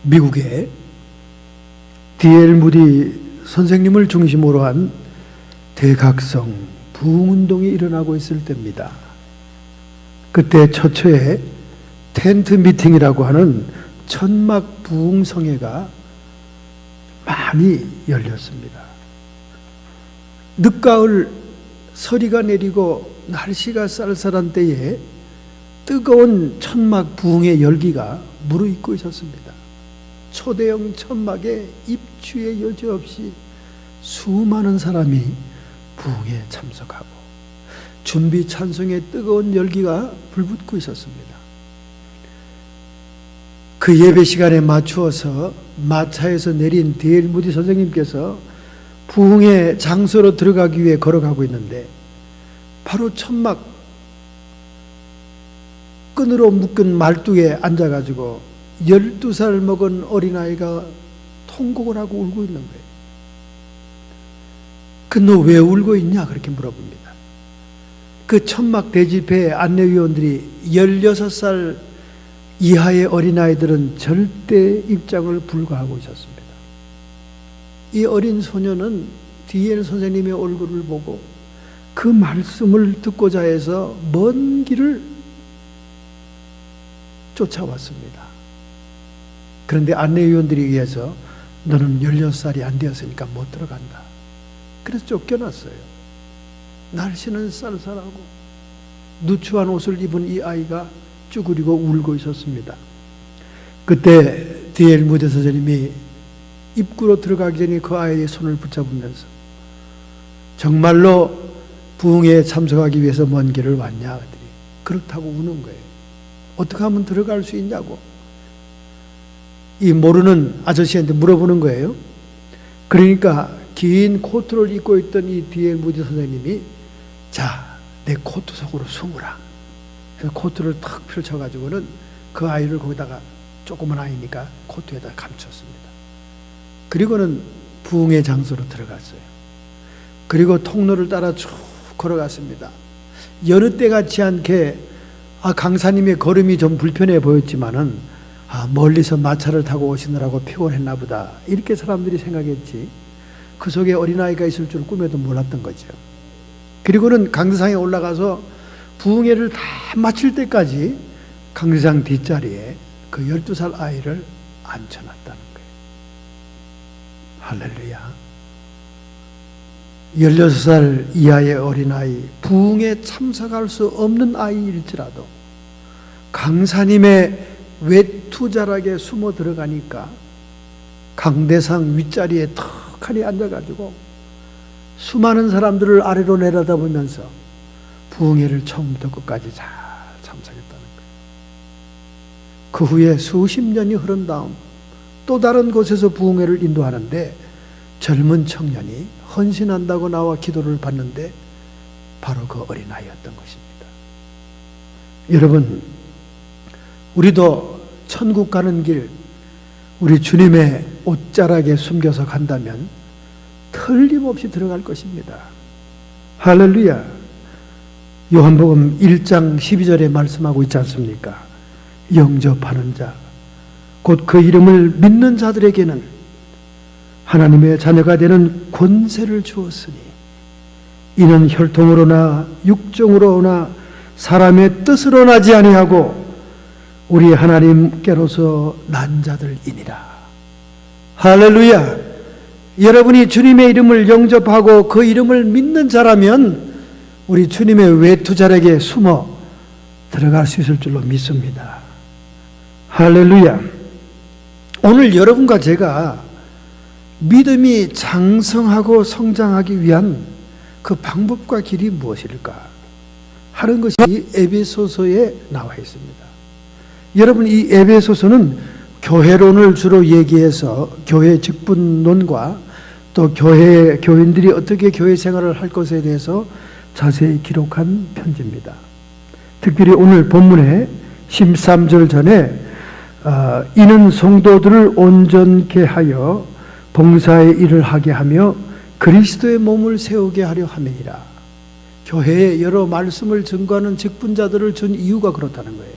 미국에 D.L. 무디 선생님을 중심으로 한 대각성 부흥운동이 일어나고 있을 때입니다. 그때 처처에 텐트 미팅이라고 하는 천막 부흥성회가 많이 열렸습니다. 늦가을 서리가 내리고 날씨가 쌀쌀한 때에 뜨거운 천막 부흥의 열기가 무르익고 있었습니다. 초대형 천막에 입추의 여지 없이 수많은 사람이 부흥에 참석하고 준비 찬송의 뜨거운 열기가 불붙고 있었습니다. 그 예배 시간에 맞추어서 마차에서 내린 D.L. 무디 선생님께서 부흥의 장소로 들어가기 위해 걸어가고 있는데 바로 천막 끈으로 묶은 말뚝에 앉아가지고 12살 먹은 어린아이가 통곡을 하고 울고 있는 거예요. 너 왜 울고 있냐? 그렇게 물어봅니다. 그 천막 대집회 안내위원들이 16살 이하의 어린아이들은 절대 입장을 불가하고 있었습니다. 이 어린 소녀는 D.L. 선생님의 얼굴을 보고 그 말씀을 듣고자 해서 먼 길을 쫓아왔습니다. 그런데 안내위원들이 의해서 너는 16살이 안 되었으니까 못 들어간다. 그래서 쫓겨났어요. 날씨는 쌀쌀하고 누추한 옷을 입은 이 아이가 쭈그리고 울고 있었습니다. 그때 D.L. 무디 선생님이 입구로 들어가기 전에 그 아이의 손을 붙잡으면서 정말로 부흥회에 참석하기 위해서 먼 길을 왔냐? 그랬더니 그렇다고 우는 거예요. 어떻게 하면 들어갈 수 있냐고 이 모르는 아저씨한테 물어보는 거예요. 그러니까 긴 코트를 입고 있던 이 D.L. 무디 선생님이 자, 내 코트 속으로 숨으라. 그래서 코트를 탁 펼쳐가지고는 그 아이를 거기다가 조그만 아이니까 코트에다 감췄습니다. 그리고는 부흥의 장소로 들어갔어요. 그리고 통로를 따라 쭉 걸어갔습니다. 여느 때 같지 않게 강사님의 걸음이 좀 불편해 보였지만은 멀리서 마차를 타고 오시느라고 피곤했나 보다 이렇게 사람들이 생각했지 그 속에 어린아이가 있을 줄 꿈에도 몰랐던 거죠. 그리고는 강대상에 올라가서 부흥회를 다 마칠 때까지 강대상 뒷자리에 그 12살 아이를 앉혀놨다는 거예요. 할렐루야. 16살 이하의 어린아이, 부흥에 참석할 수 없는 아이일지라도 강사님의 외투자락에 숨어 들어가니까 강대상 윗자리에 턱하니 앉아가지고 수많은 사람들을 아래로 내려다보면서 부흥회를 처음부터 끝까지 잘 참석했다는 거예요. 그 후에 수십 년이 흐른 다음 또 다른 곳에서 부흥회를 인도하는데 젊은 청년이 헌신한다고 나와 기도를 받는데 바로 그 어린아이였던 것입니다. 여러분, 우리도 천국 가는 길 우리 주님의 옷자락에 숨겨서 간다면 틀림없이 들어갈 것입니다. 할렐루야. 요한복음 1장 12절에 말씀하고 있지 않습니까? 영접하는 자, 곧 그 이름을 믿는 자들에게는 하나님의 자녀가 되는 권세를 주었으니 이는 혈통으로나 육정으로나 사람의 뜻으로 나지 아니하고 우리 하나님께로서 난 자들이니라. 할렐루야. 여러분이 주님의 이름을 영접하고 그 이름을 믿는 자라면 우리 주님의 외투자락에 숨어 들어갈 수 있을 줄로 믿습니다. 할렐루야. 오늘 여러분과 제가 믿음이 장성하고 성장하기 위한 그 방법과 길이 무엇일까 하는 것이 에베소서에 나와 있습니다. 여러분, 이 에베소서는 교회론을 주로 얘기해서 교회 직분론과 또 교인들이 어떻게 교회 생활을 할 것에 대해서 자세히 기록한 편지입니다. 특별히 오늘 본문에 13절 전에 이는 성도들을 온전케 하여 봉사의 일을 하게 하며 그리스도의 몸을 세우게 하려 함이니라. 교회에 여러 말씀을 증거하는 직분자들을 준 이유가 그렇다는 거예요.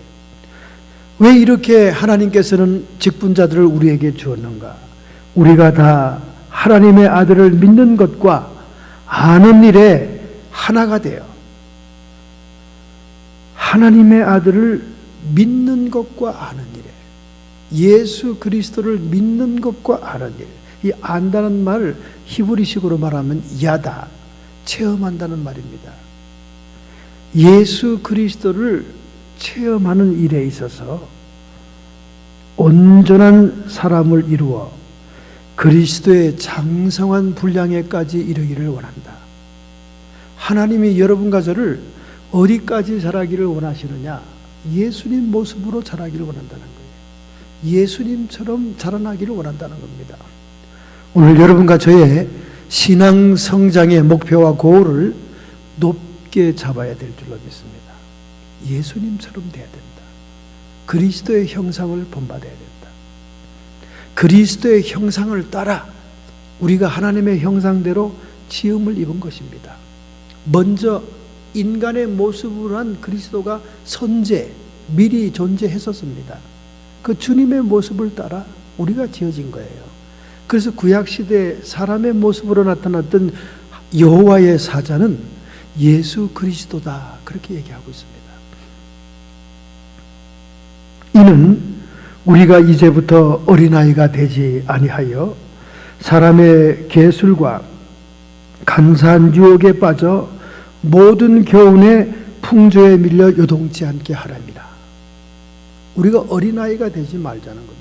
왜 이렇게 하나님께서는 직분자들을 우리에게 주었는가? 우리가 다 하나님의 아들을 믿는 것과 아는 일에 하나가 돼요. 하나님의 아들을 믿는 것과 아는 일에, 예수 그리스도를 믿는 것과 아는 일, 이 안다는 말 히브리식으로 말하면 야다, 체험한다는 말입니다. 예수 그리스도를 체험하는 일에 있어서 온전한 사람을 이루어 그리스도의 장성한 분량에까지 이르기를 원한다. 하나님이 여러분과 저를 어디까지 자라기를 원하시느냐? 예수님 모습으로 자라기를 원한다는 거예요. 예수님처럼 자라나기를 원한다는 겁니다. 오늘 여러분과 저의 신앙 성장의 목표와 고울을 높게 잡아야 될 줄로 믿습니다. 예수님처럼 돼야 된다. 그리스도의 형상을 본받아야 된다. 그리스도의 형상을 따라 우리가 하나님의 형상대로 지음을 입은 것입니다. 먼저 인간의 모습으로 한 그리스도가 미리 존재했었습니다. 그 주님의 모습을 따라 우리가 지어진 거예요. 그래서 구약시대 사람의 모습으로 나타났던 여호와의 사자는 예수 그리스도다, 그렇게 얘기하고 있습니다. 이는 우리가 이제부터 어린아이가 되지 아니하여 사람의 계술과 간사한 유혹에 빠져 모든 교훈의 풍조에 밀려 요동치 않게 하랍니다. 우리가 어린아이가 되지 말자는 겁니다.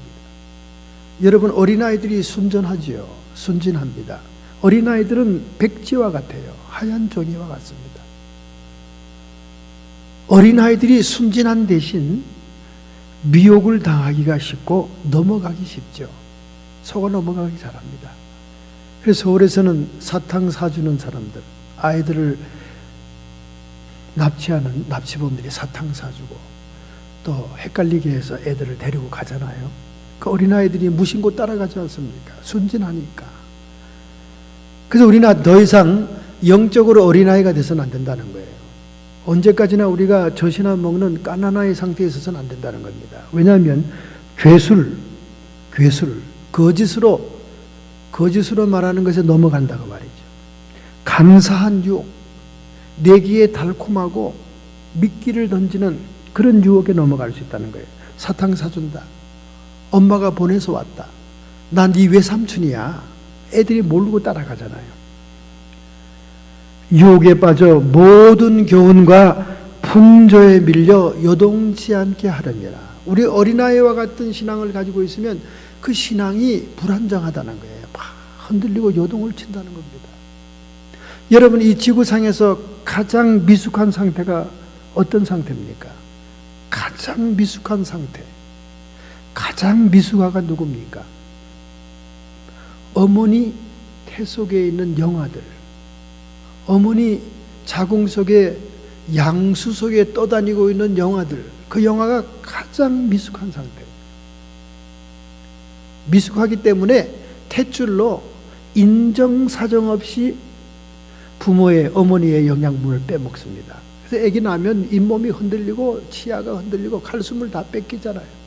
여러분, 어린아이들이 순전하지요. 순진합니다. 어린아이들은 백지와 같아요. 하얀 종이와 같습니다. 어린아이들이 순진한 대신 미혹을 당하기가 쉽고 넘어가기 쉽죠. 속아 넘어가기 잘합니다. 그래서 서울에서는 사탕 사주는 사람들, 아이들을 납치하는 납치범들이 사탕 사주고 또 헷갈리게 해서 애들을 데리고 가잖아요. 그 어린아이들이 무심코 따라가지 않습니까? 순진하니까. 그래서 우리는 더 이상 영적으로 어린아이가 돼서는 안 된다는 거예요. 언제까지나 우리가 젖이나 먹는 갓난아이 상태에 있어서는 안 된다는 겁니다. 왜냐하면 거짓으로 말하는 것에 넘어간다고 말이죠. 간사한 유혹, 내기에 달콤하고 미끼를 던지는 그런 유혹에 넘어갈 수 있다는 거예요. 사탕 사준다. 엄마가 보내서 왔다. 난 네 외삼촌이야. 애들이 모르고 따라가잖아요. 유혹에 빠져 모든 교훈과 풍조에 밀려 요동치 않게 하렵니다. 우리 어린아이와 같은 신앙을 가지고 있으면 그 신앙이 불안정하다는 거예요. 막 흔들리고 요동을 친다는 겁니다. 여러분, 이 지구상에서 가장 미숙한 상태가 어떤 상태입니까? 가장 미숙한 상태. 가장 미숙아가 누굽니까? 어머니 태 속에 있는 영아들, 어머니 자궁 속에 양수 속에 떠다니고 있는 영아들, 그 영아가 가장 미숙한 상태. 미숙하기 때문에 탯줄로 인정사정 없이 부모의, 어머니의 영양분을 빼먹습니다. 그래서 아기 나면 잇몸이 흔들리고 치아가 흔들리고 칼숨을 다 뺏기잖아요.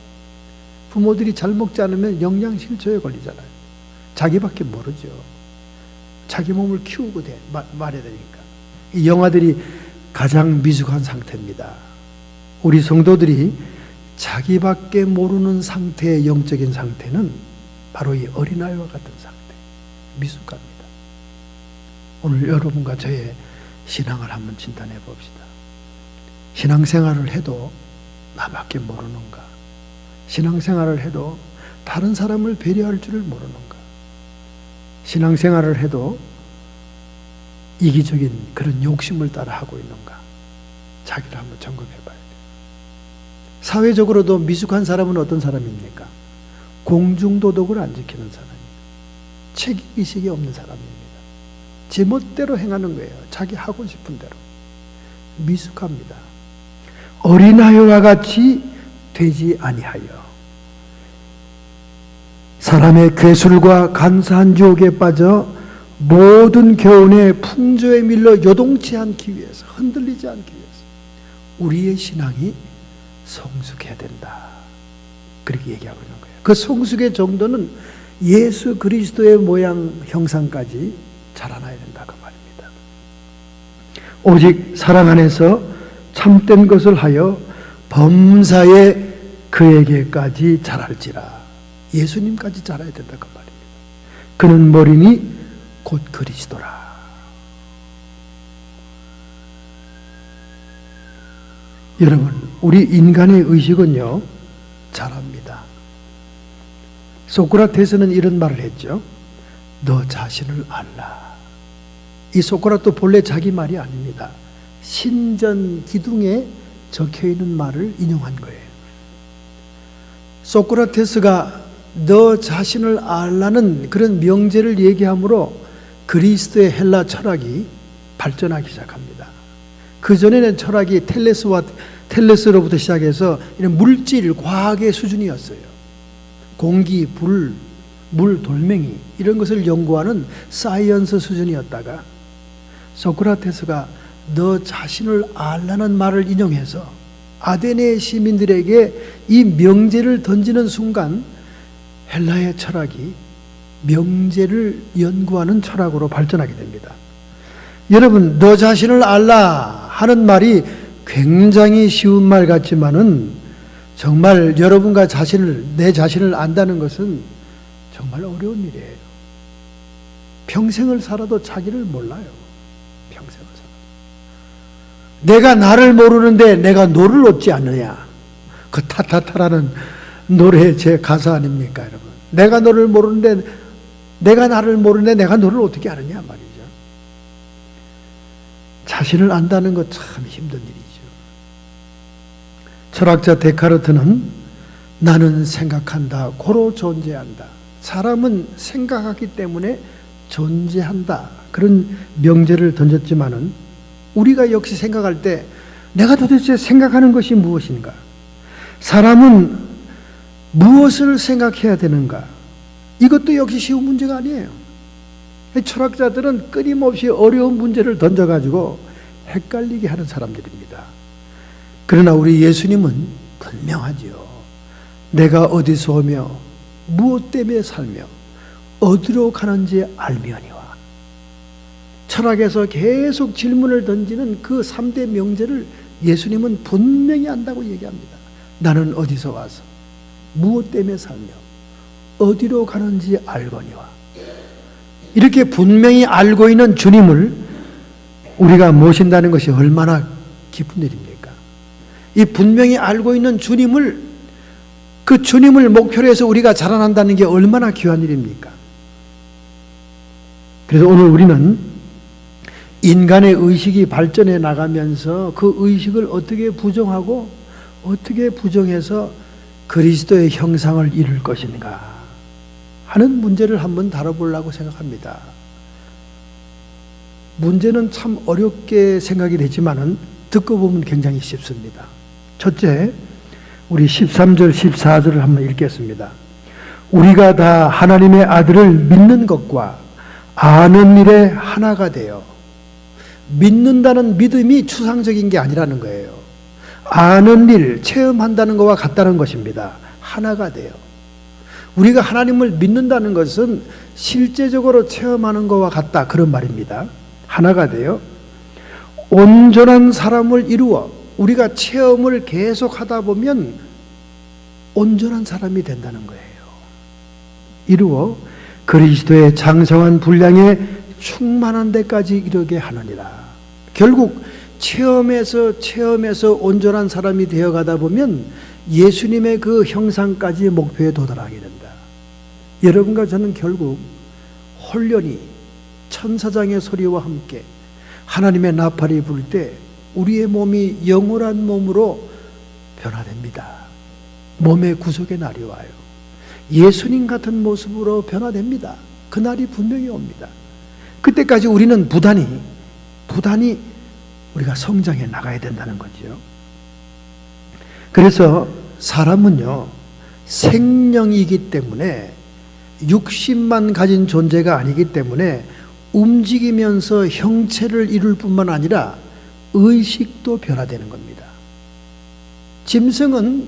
부모들이 잘 먹지 않으면 영양실조에 걸리잖아요. 자기밖에 모르죠. 자기 몸을 키우고 말해야 되니까. 이 영아들이 가장 미숙한 상태입니다. 우리 성도들이 자기밖에 모르는 상태의 영적인 상태는 바로 이 어린아이와 같은 상태, 미숙합니다. 오늘 여러분과 저의 신앙을 한번 진단해 봅시다. 신앙생활을 해도 나밖에 모르는가? 신앙생활을 해도 다른 사람을 배려할 줄을 모르는가? 신앙생활을 해도 이기적인 그런 욕심을 따라 하고 있는가? 자기를 한번 점검해 봐야 돼요. 사회적으로도 미숙한 사람은 어떤 사람입니까? 공중도덕을 안 지키는 사람이에요. 책임의식이 없는 사람입니다. 제멋대로 행하는 거예요. 자기 하고 싶은 대로. 미숙합니다. 어린아이와 같이 되지 아니하여 사람의 괴술과 간사한 유혹에 빠져 모든 교훈의 풍조에 밀려 요동치 않기 위해서, 흔들리지 않기 위해서 우리의 신앙이 성숙해야 된다. 그렇게 얘기하고 있는 거예요. 그 성숙의 정도는 예수 그리스도의 모양 형상까지 자라나야 된다 그 말입니다. 오직 사랑 안에서 참된 것을 하여 범사에 그에게까지 자랄지라. 예수님까지 자라야 된다 그 말입니다. 그는 머리니 곧 그리스도라. 여러분, 우리 인간의 의식은요 잘합니다. 소크라테스는 이런 말을 했죠. 너 자신을 알라. 이 소크라테스 본래 자기 말이 아닙니다. 신전 기둥에 적혀있는 말을 인용한 거예요. 소크라테스가 너 자신을 알라는 그런 명제를 얘기함으로 그리스도의 헬라 철학이 발전하기 시작합니다. 그전에는 철학이 텔레스로부터 시작해서 이런 물질, 과학의 수준이었어요. 공기, 불, 물, 돌멩이 이런 것을 연구하는 사이언스 수준이었다가 소크라테스가 너 자신을 알라는 말을 인용해서 아테네 시민들에게 이 명제를 던지는 순간 헬라의 철학이 명제를 연구하는 철학으로 발전하게 됩니다. 여러분, 너 자신을 알라 하는 말이 굉장히 쉬운 말 같지만은 정말 여러분과 내 자신을 안다는 것은 정말 어려운 일이에요. 평생을 살아도 자기를 몰라요. 평생을 살아도. 내가 나를 모르는데 내가 너를 얻지 않느냐. 그 타타타라는 노래의 제 가사 아닙니까, 여러분? 내가 너를 모르는데 내가 나를 모르는데 내가 너를 어떻게 아느냐 말이죠. 자신을 안다는 것 참 힘든 일이죠. 철학자 데카르트는 나는 생각한다, 고로 존재한다. 사람은 생각하기 때문에 존재한다. 그런 명제를 던졌지만은 우리가 역시 생각할 때 내가 도대체 생각하는 것이 무엇인가? 사람은 무엇을 생각해야 되는가? 이것도 역시 쉬운 문제가 아니에요. 철학자들은 끊임없이 어려운 문제를 던져가지고 헷갈리게 하는 사람들입니다. 그러나 우리 예수님은 분명하지요. 내가 어디서 오며 무엇 때문에 살며 어디로 가는지 알미오니와. 철학에서 계속 질문을 던지는 그 3대 명제를 예수님은 분명히 안다고 얘기합니다. 나는 어디서 와서 무엇 때문에 살며 어디로 가는지 알거니와. 이렇게 분명히 알고 있는 주님을 우리가 모신다는 것이 얼마나 기쁜 일입니까? 이 분명히 알고 있는 주님을, 그 주님을 목표로 해서 우리가 자라난다는 게 얼마나 귀한 일입니까? 그래서 오늘 우리는 인간의 의식이 발전해 나가면서 그 의식을 어떻게 부정하고 어떻게 부정해서 그리스도의 형상을 이룰 것인가 하는 문제를 한번 다뤄보려고 생각합니다. 문제는 참 어렵게 생각이 되지만은 듣고 보면 굉장히 쉽습니다. 첫째, 우리 13절, 14절을 한번 읽겠습니다. 우리가 다 하나님의 아들을 믿는 것과 아는 일에 하나가 되어. 믿는다는 믿음이 추상적인 게 아니라는 거예요. 아는 일, 체험한다는 것과 같다는 것입니다. 하나가 돼요. 우리가 하나님을 믿는다는 것은 실제적으로 체험하는 것과 같다, 그런 말입니다. 하나가 돼요. 온전한 사람을 이루어 우리가 체험을 계속 하다 보면 온전한 사람이 된다는 거예요. 이루어 그리스도의 장성한 분량에 충만한 데까지 이르게 하느니라. 결국 체험에서 온전한 사람이 되어가다 보면 예수님의 그 형상까지 목표에 도달하게 된다. 여러분과 저는 결국 홀련히 천사장의 소리와 함께 하나님의 나팔이 불 때 우리의 몸이 영원한 몸으로 변화됩니다. 몸의 구속의 날이 와요. 예수님 같은 모습으로 변화됩니다. 그 날이 분명히 옵니다. 그때까지 우리는 부단히 우리가 성장해 나가야 된다는 거죠. 그래서 사람은요, 생명이기 때문에 육신만 가진 존재가 아니기 때문에 움직이면서 형체를 이룰 뿐만 아니라 의식도 변화되는 겁니다. 짐승은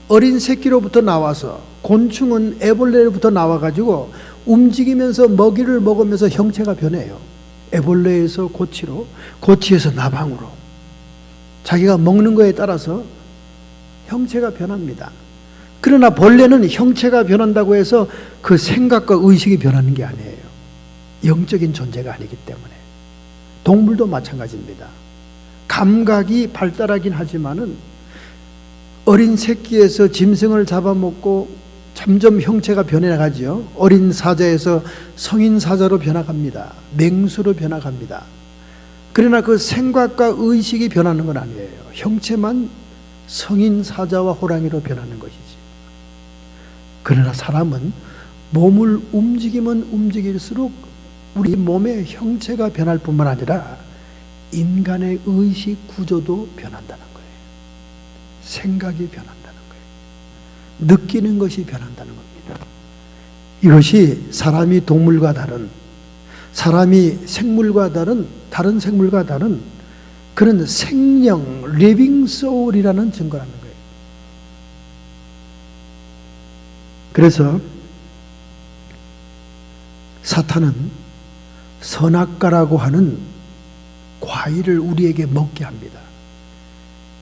어린 새끼로부터 나와서, 곤충은 애벌레로부터 나와가지고 움직이면서 먹이를 먹으면서 형체가 변해요. 애벌레에서 고치로, 고치에서 나방으로. 자기가 먹는 거에 따라서 형체가 변합니다. 그러나 벌레는 형체가 변한다고 해서 그 생각과 의식이 변하는 게 아니에요. 영적인 존재가 아니기 때문에. 동물도 마찬가지입니다. 감각이 발달하긴 하지만은 어린 새끼에서 짐승을 잡아먹고 점점 형체가 변해나가죠. 어린 사자에서 성인 사자로 변화갑니다. 맹수로 변화갑니다. 그러나 그 생각과 의식이 변하는 건 아니에요. 형체만 성인 사자와 호랑이로 변하는 것이지. 그러나 사람은 몸을 움직이면 움직일수록 우리 몸의 형체가 변할 뿐만 아니라 인간의 의식 구조도 변한다는 거예요. 생각이 변한다는 거예요. 느끼는 것이 변한다는 겁니다. 이것이 사람이 동물과 다른, 사람이 생물과 다른, 다른 생물과 다른 그런 생명, 리빙 소울이라는 증거라는 거예요. 그래서 사탄은 선악과라고 하는 과일을 우리에게 먹게 합니다.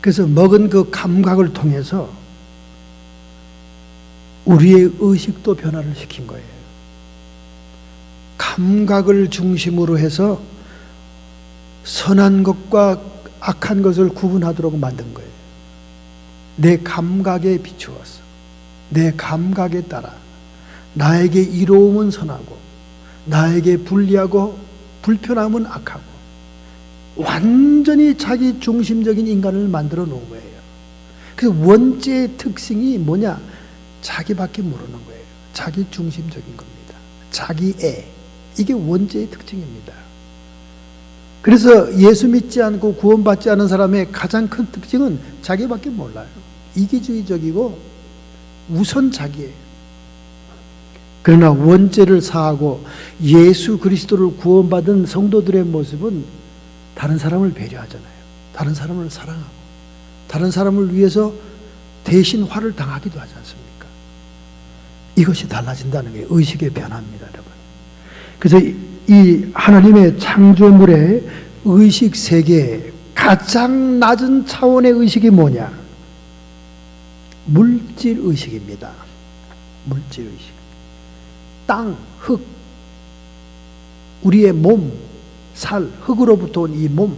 그래서 먹은 그 감각을 통해서 우리의 의식도 변화를 시킨 거예요. 감각을 중심으로 해서 선한 것과 악한 것을 구분하도록 만든 거예요. 내 감각에 비추어서, 내 감각에 따라 나에게 이로움은 선하고 나에게 불리하고 불편함은 악하고 완전히 자기 중심적인 인간을 만들어 놓은 거예요. 그 원죄의 특징이 뭐냐? 자기밖에 모르는 거예요. 자기 중심적인 겁니다. 자기애. 이게 원죄의 특징입니다. 그래서 예수 믿지 않고 구원받지 않은 사람의 가장 큰 특징은 자기밖에 몰라요. 이기주의적이고 우선 자기예요. 그러나 원죄를 사하고 예수 그리스도를 구원받은 성도들의 모습은 다른 사람을 배려하잖아요. 다른 사람을 사랑하고 다른 사람을 위해서 대신 화를 당하기도 하지 않습니까? 이것이 달라진다는 게 의식의 변화입니다, 여러분. 그래서 이 하나님의 창조물의 의식 세계의 가장 낮은 차원의 의식이 뭐냐? 물질 의식입니다. 물질 의식. 땅, 흙, 우리의 몸, 살, 흙으로부터 온 이 몸,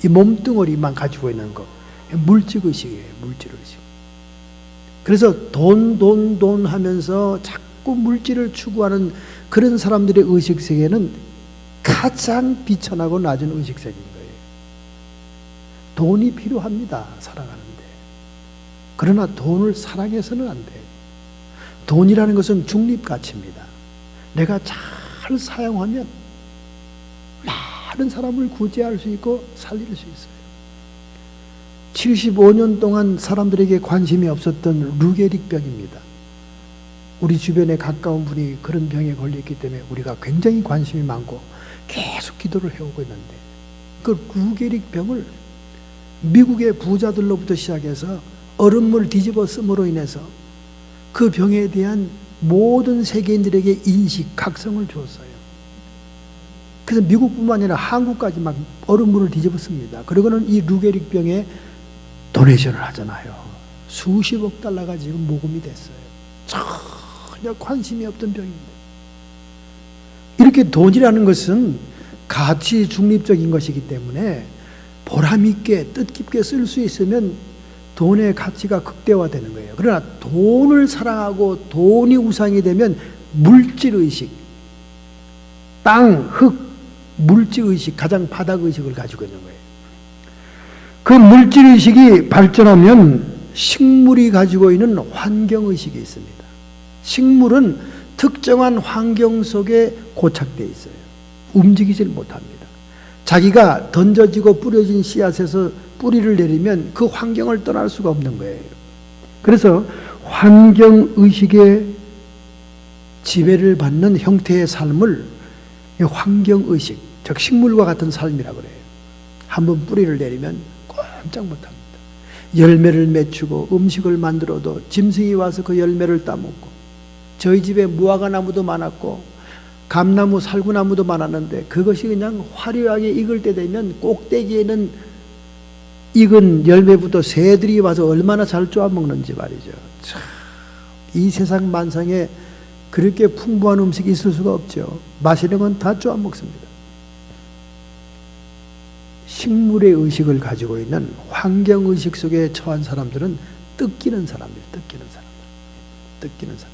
이 몸뚱어리만 가지고 있는 거, 물질의식이에요. 물질의식. 그래서 돈 하면서 자꾸 물질을 추구하는 그런 사람들의 의식세계는 가장 비천하고 낮은 의식세계인 거예요. 돈이 필요합니다. 살아가는데. 그러나 돈을 사랑해서는 안 돼요. 돈이라는 것은 중립가치입니다. 내가 잘 사용하면 많은 사람을 구제할 수 있고 살릴 수 있어요. 75년 동안 사람들에게 관심이 없었던 루게릭병입니다. 우리 주변에 가까운 분이 그런 병에 걸렸기 때문에 우리가 굉장히 관심이 많고 계속 기도를 해오고 있는데, 그 루게릭병을 미국의 부자들로부터 시작해서 얼음물 뒤집어 쓰므로 인해서 그 병에 대한 모든 세계인들에게 인식, 각성을 주었어요. 그래서 미국뿐만 아니라 한국까지 막 얼음물을 뒤집어 씁니다. 그리고는 이 루게릭병에 도네이션을 하잖아요. 수십억 달러가 지금 모금이 됐어요. 전혀 관심이 없던 병입니다. 이렇게 돈이라는 것은 가치 중립적인 것이기 때문에 보람있게 뜻깊게 쓸 수 있으면 돈의 가치가 극대화되는 거예요. 그러나 돈을 사랑하고 돈이 우상이 되면 물질의식, 땅, 흙, 물질의식, 가장 바닥의식을 가지고 있는 거예요. 그 물질의식이 발전하면 식물이 가지고 있는 환경의식이 있습니다. 식물은 특정한 환경 속에 고착되어 있어요. 움직이질 못합니다. 자기가 던져지고 뿌려진 씨앗에서 뿌리를 내리면 그 환경을 떠날 수가 없는 거예요. 그래서 환경의식에 지배를 받는 형태의 삶을 환경의식, 즉 식물과 같은 삶이라고 그래요. 한번 뿌리를 내리면 꼼짝 못합니다. 열매를 맺히고 음식을 만들어도 짐승이 와서 그 열매를 따먹고, 저희 집에 무화과 나무도 많았고 감나무, 살구나무도 많았는데 그것이 그냥 화려하게 익을 때 되면 꼭대기에는 익은 열매부터 새들이 와서 얼마나 잘 쪼아먹는지 말이죠. 참, 이 세상 만상에 그렇게 풍부한 음식이 있을 수가 없죠. 마시는 건 다 쪼아먹습니다. 식물의 의식을 가지고 있는 환경의식 속에 처한 사람들은 뜯기는 사람이에요. 뜯기는 사람.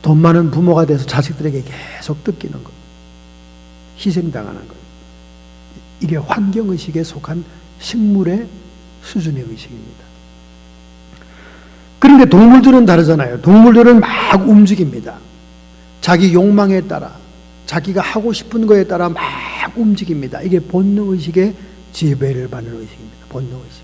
돈 많은 부모가 돼서 자식들에게 계속 뜯기는 것, 희생당하는 것. 이게 환경의식에 속한 식물의 수준의 의식입니다. 그런데 동물들은 다르잖아요. 동물들은 막 움직입니다. 자기 욕망에 따라, 자기가 하고 싶은 거에 따라 막 움직입니다. 이게 본능의식의 지배를 받는 의식입니다. 본능의식.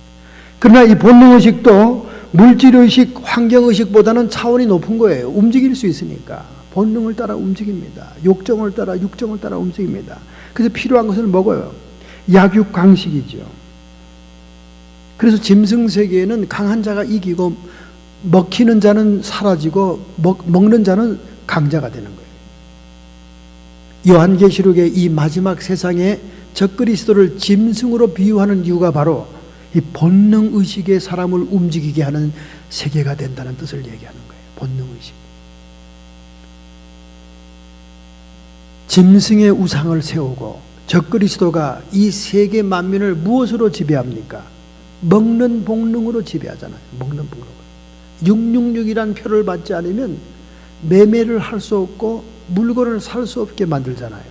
그러나 이 본능의식도 물질의식, 환경의식보다는 차원이 높은 거예요. 움직일 수 있으니까. 본능을 따라 움직입니다. 육정을 따라 움직입니다. 그래서 필요한 것을 먹어요. 약육강식이죠. 그래서 짐승 세계에는 강한 자가 이기고 먹히는 자는 사라지고 먹는 자는 강자가 되는 거예요. 요한계시록의 이 마지막 세상에 적그리스도를 짐승으로 비유하는 이유가 바로 이 본능의식의 사람을 움직이게 하는 세계가 된다는 뜻을 얘기하는 거예요. 본능의식. 짐승의 우상을 세우고 적그리스도가 이 세계 만민을 무엇으로 지배합니까? 먹는 본능으로 지배하잖아요. 먹는 본능으로. 666이란 표를 받지 않으면 매매를 할 수 없고 물건을 살 수 없게 만들잖아요.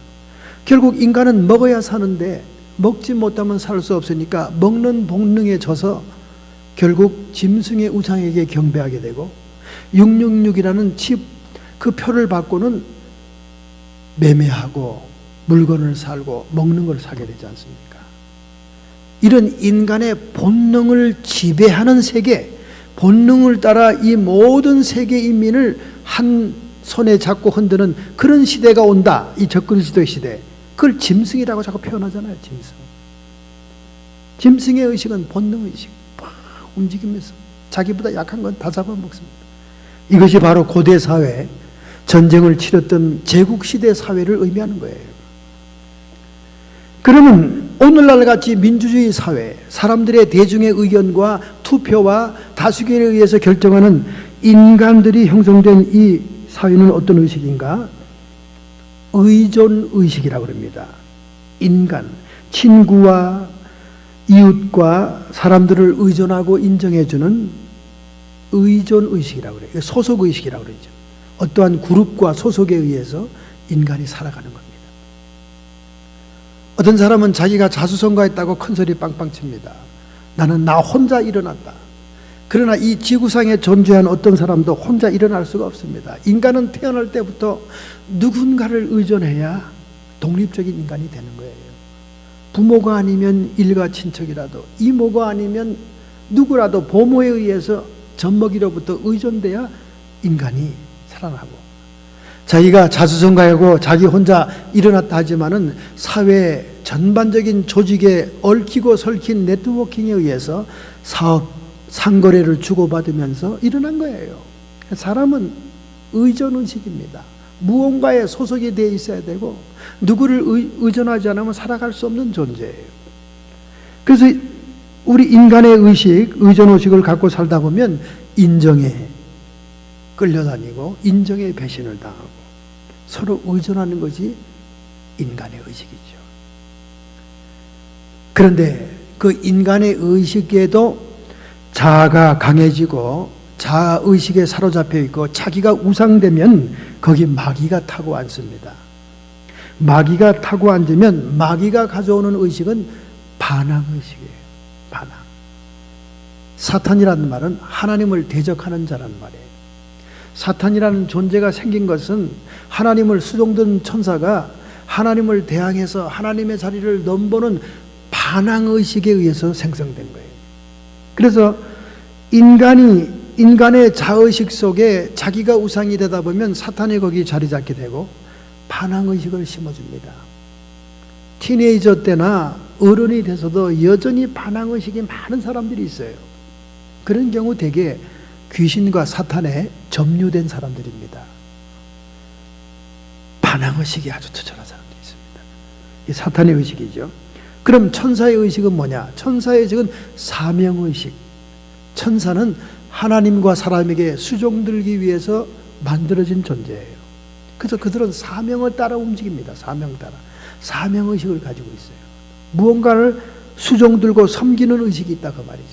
결국 인간은 먹어야 사는데 먹지 못하면 살 수 없으니까 먹는 본능에 져서 결국 짐승의 우상에게 경배하게 되고 666이라는 그 표를 받고는 매매하고 물건을 살고 먹는 걸 사게 되지 않습니까? 이런 인간의 본능을 지배하는 세계, 본능을 따라 이 모든 세계 인민을 한 손에 잡고 흔드는 그런 시대가 온다. 이 적그리스도의 시대. 그걸 짐승이라고 자꾸 표현하잖아요. 짐승의 의식은 본능의식. 막 움직이면서 자기보다 약한 건 다 잡아먹습니다. 이것이 바로 고대 사회, 전쟁을 치렀던 제국시대 사회를 의미하는 거예요. 그러면 오늘날 같이 민주주의 사회, 사람들의 대중의 의견과 투표와 다수결에 의해서 결정하는 인간들이 형성된 이 사회는 어떤 의식인가? 의존의식이라고 합니다. 인간, 친구와 이웃과 사람들을 의존하고 인정해주는 의존의식이라고 그래요. 소속의식이라고 그러죠. 어떠한 그룹과 소속에 의해서 인간이 살아가는 겁니다. 어떤 사람은 자기가 자수성가했다고 큰소리 빵빵 칩니다. 나는 나 혼자 일어났다. 그러나 이 지구상에 존재한 어떤 사람도 혼자 일어날 수가 없습니다. 인간은 태어날 때부터 누군가를 의존해야 독립적인 인간이 되는 거예요. 부모가 아니면 일가 친척이라도, 이모가 아니면 누구라도 보모에 의해서 젖먹이로부터 의존돼야 인간이 살아나고, 자기가 자수성가하고 자기 혼자 일어났다 하지만은 사회 전반적인 조직에 얽히고 설킨 네트워킹에 의해서 사업, 상거래를 주고받으면서 일어난 거예요. 사람은 의존의식입니다. 무언가에 소속이 되어 있어야 되고 누구를 의존하지 않으면 살아갈 수 없는 존재예요. 그래서 우리 인간의 의식, 의존의식을 갖고 살다 보면 인정에 끌려다니고 인정에 배신을 당하고 서로 의존하는 것이 인간의 의식이죠. 그런데 그 인간의 의식에도 자아가 강해지고 자아의식에 사로잡혀 있고 자기가 우상되면 거기 마귀가 타고 앉습니다. 마귀가 타고 앉으면 마귀가 가져오는 의식은 반항의식이에요. 반항. 사탄이라는 말은 하나님을 대적하는 자라는 말이에요. 사탄이라는 존재가 생긴 것은 하나님을 수종든 천사가 하나님을 대항해서 하나님의 자리를 넘보는 반항의식에 의해서 생성된 거예요. 그래서 인간의 자의식 속에 자기가 우상이 되다 보면 사탄이 거기 자리 잡게 되고 반항의식을 심어줍니다. 티네이저 때나 어른이 돼서도 여전히 반항의식이 많은 사람들이 있어요. 그런 경우 대개 귀신과 사탄에 점유된 사람들입니다. 반항의식이 아주 투철한 사람들이 있습니다. 이 사탄의 의식이죠. 그럼 천사의 의식은 뭐냐? 천사의 의식은 사명의식. 천사는 하나님과 사람에게 수종들기 위해서 만들어진 존재예요. 그래서 그들은 사명을 따라 움직입니다. 사명 따라. 사명의식을 가지고 있어요. 무언가를 수종들고 섬기는 의식이 있다 그 말이지.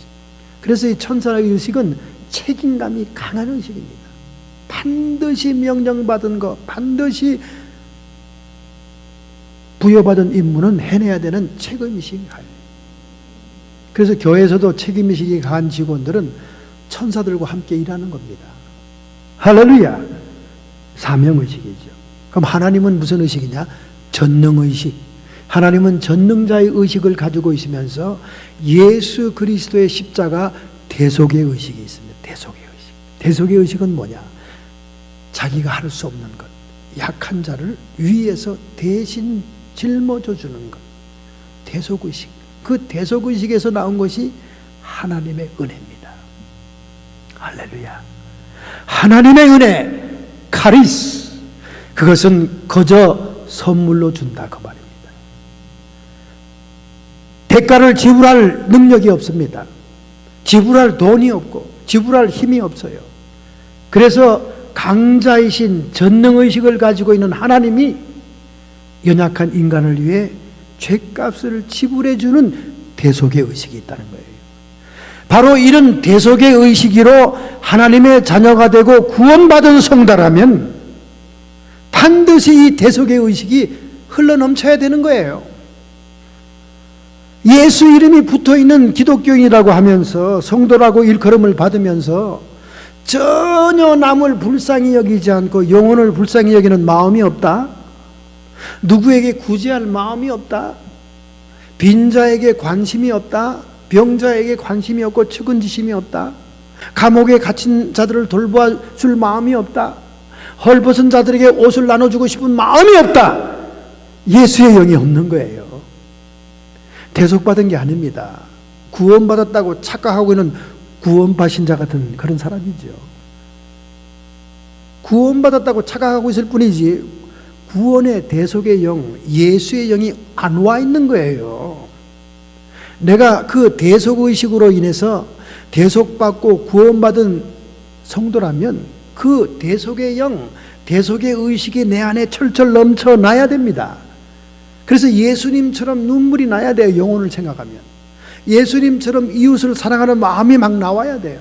그래서 이 천사의 의식은 책임감이 강한 의식입니다. 반드시 명령받은 것, 반드시 부여받은 임무는 해내야 되는 책임의식이 강해요. 그래서 교회에서도 책임의식이 강한 직원들은 천사들과 함께 일하는 겁니다. 할렐루야! 사명의식이죠. 그럼 하나님은 무슨 의식이냐? 전능의식. 하나님은 전능자의 의식을 가지고 있으면서 예수 그리스도의 십자가 대속의 의식이 있습니다. 대속의 의식. 대속의 의식은 뭐냐? 자기가 할 수 없는 것, 약한 자를 위에서 대신 짊어져 주는 것. 대속의식. 그 대속의식에서 나온 것이 하나님의 은혜입니다. 할렐루야. 하나님의 은혜, 카리스. 그것은 거저 선물로 준다 그 말입니다. 대가를 지불할 능력이 없습니다. 지불할 돈이 없고 지불할 힘이 없어요. 그래서 강자이신 전능의식을 가지고 있는 하나님이 연약한 인간을 위해 죄값을 지불해 주는 대속의 의식이 있다는 거예요. 바로 이런 대속의 의식으로 하나님의 자녀가 되고 구원받은 성도라면 반드시 이 대속의 의식이 흘러넘쳐야 되는 거예요. 예수 이름이 붙어있는 기독교인이라고 하면서 성도라고 일컬음을 받으면서 전혀 남을 불쌍히 여기지 않고 영혼을 불쌍히 여기는 마음이 없다. 누구에게 구제할 마음이 없다. 빈자에게 관심이 없다. 병자에게 관심이 없고 측은지심이 없다. 감옥에 갇힌 자들을 돌봐줄 마음이 없다. 헐벗은 자들에게 옷을 나눠주고 싶은 마음이 없다. 예수의 영이 없는 거예요. 대속받은 게 아닙니다. 구원받았다고 착각하고 있는 구원받은 자 같은 그런 사람이죠. 구원받았다고 착각하고 있을 뿐이지 구원의 대속의 영, 예수의 영이 안 와 있는 거예요. 내가 그 대속의식으로 인해서 대속받고 구원받은 성도라면 그 대속의 영, 대속의 의식이 내 안에 철철 넘쳐나야 됩니다. 그래서 예수님처럼 눈물이 나야 돼요. 영혼을 생각하면. 예수님처럼 이웃을 사랑하는 마음이 막 나와야 돼요.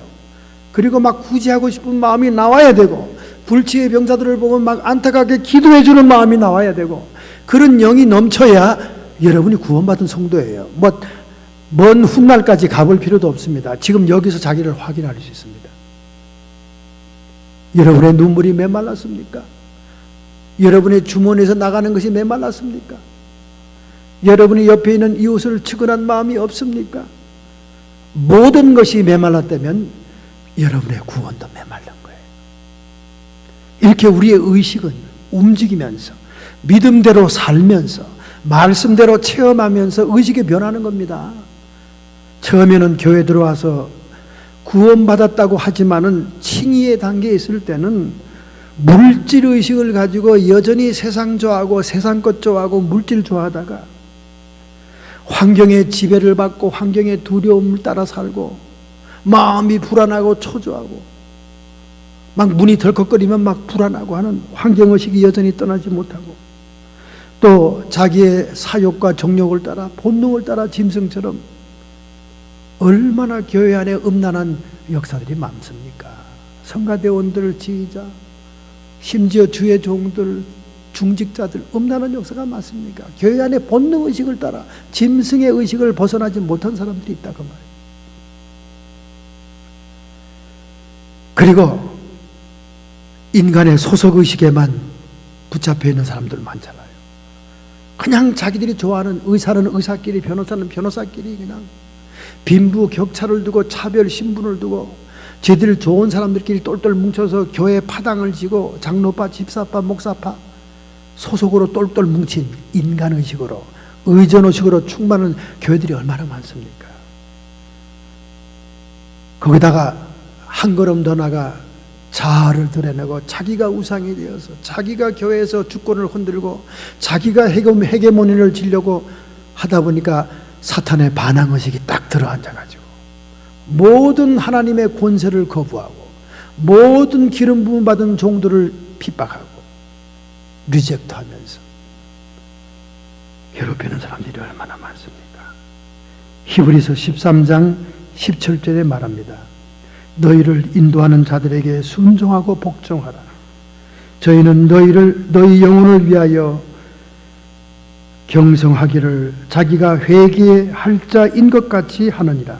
그리고 막 구제하고 싶은 마음이 나와야 되고, 불치의 병자들을 보면 막 안타깝게 기도해 주는 마음이 나와야 되고, 그런 영이 넘쳐야 여러분이 구원받은 성도예요. 먼 훗날까지 가볼 필요도 없습니다. 지금 여기서 자기를 확인할 수 있습니다. 여러분의 눈물이 메말랐습니까? 여러분의 주머니에서 나가는 것이 메말랐습니까? 여러분이 옆에 있는 이웃을 측은한 마음이 없습니까? 모든 것이 메말랐다면 여러분의 구원도 메말른 거예요. 이렇게 우리의 의식은 움직이면서 믿음대로 살면서 말씀대로 체험하면서 의식이 변하는 겁니다. 처음에는 교회 들어와서 구원받았다고 하지만은 칭의의 단계에 있을 때는 물질의식을 가지고 여전히 세상 좋아하고 세상 것 좋아하고 물질 좋아하다가 환경의 지배를 받고 환경의 두려움을 따라 살고 마음이 불안하고 초조하고 막 문이 덜컥거리면 막 불안하고 하는 환경의식이 여전히 떠나지 못하고 또 자기의 사욕과 정욕을 따라 본능을 따라 짐승처럼 얼마나 교회 안에 음란한 역사들이 많습니까? 성가대원들, 지휘자, 심지어 주의 종들, 중직자들 음란한 역사가 많습니까? 교회 안에 본능의식을 따라 짐승의 의식을 벗어나지 못한 사람들이 있다 그 말이에요. 그리고 인간의 소속의식에만 붙잡혀 있는 사람들 많잖아요. 그냥 자기들이 좋아하는 의사는 의사끼리, 변호사는 변호사끼리 그냥 빈부격차를 두고 차별 신분을 두고 쟤들 좋은 사람들끼리 똘똘 뭉쳐서 교회 파당을 지고 장로파, 집사파, 목사파 소속으로 똘똘 뭉친 인간의식으로 의존의식으로 충만한 교회들이 얼마나 많습니까? 거기다가 한 걸음 더 나가 자아를 드러내고 자기가 우상이 되어서 자기가 교회에서 주권을 흔들고 자기가 헤게모니를 지려고 하다 보니까 사탄의 반항의식이 딱 들어앉아가지고 모든 하나님의 권세를 거부하고 모든 기름 부음 받은 종들을 핍박하고 리젝트하면서 괴롭히는 사람들이 얼마나 많습니까? 히브리서 13장 17절에 말합니다. 너희를 인도하는 자들에게 순종하고 복종하라. 저희는 너희 영혼을 위하여 경성하기를 자기가 회개할 자인 것 같이 하느니라.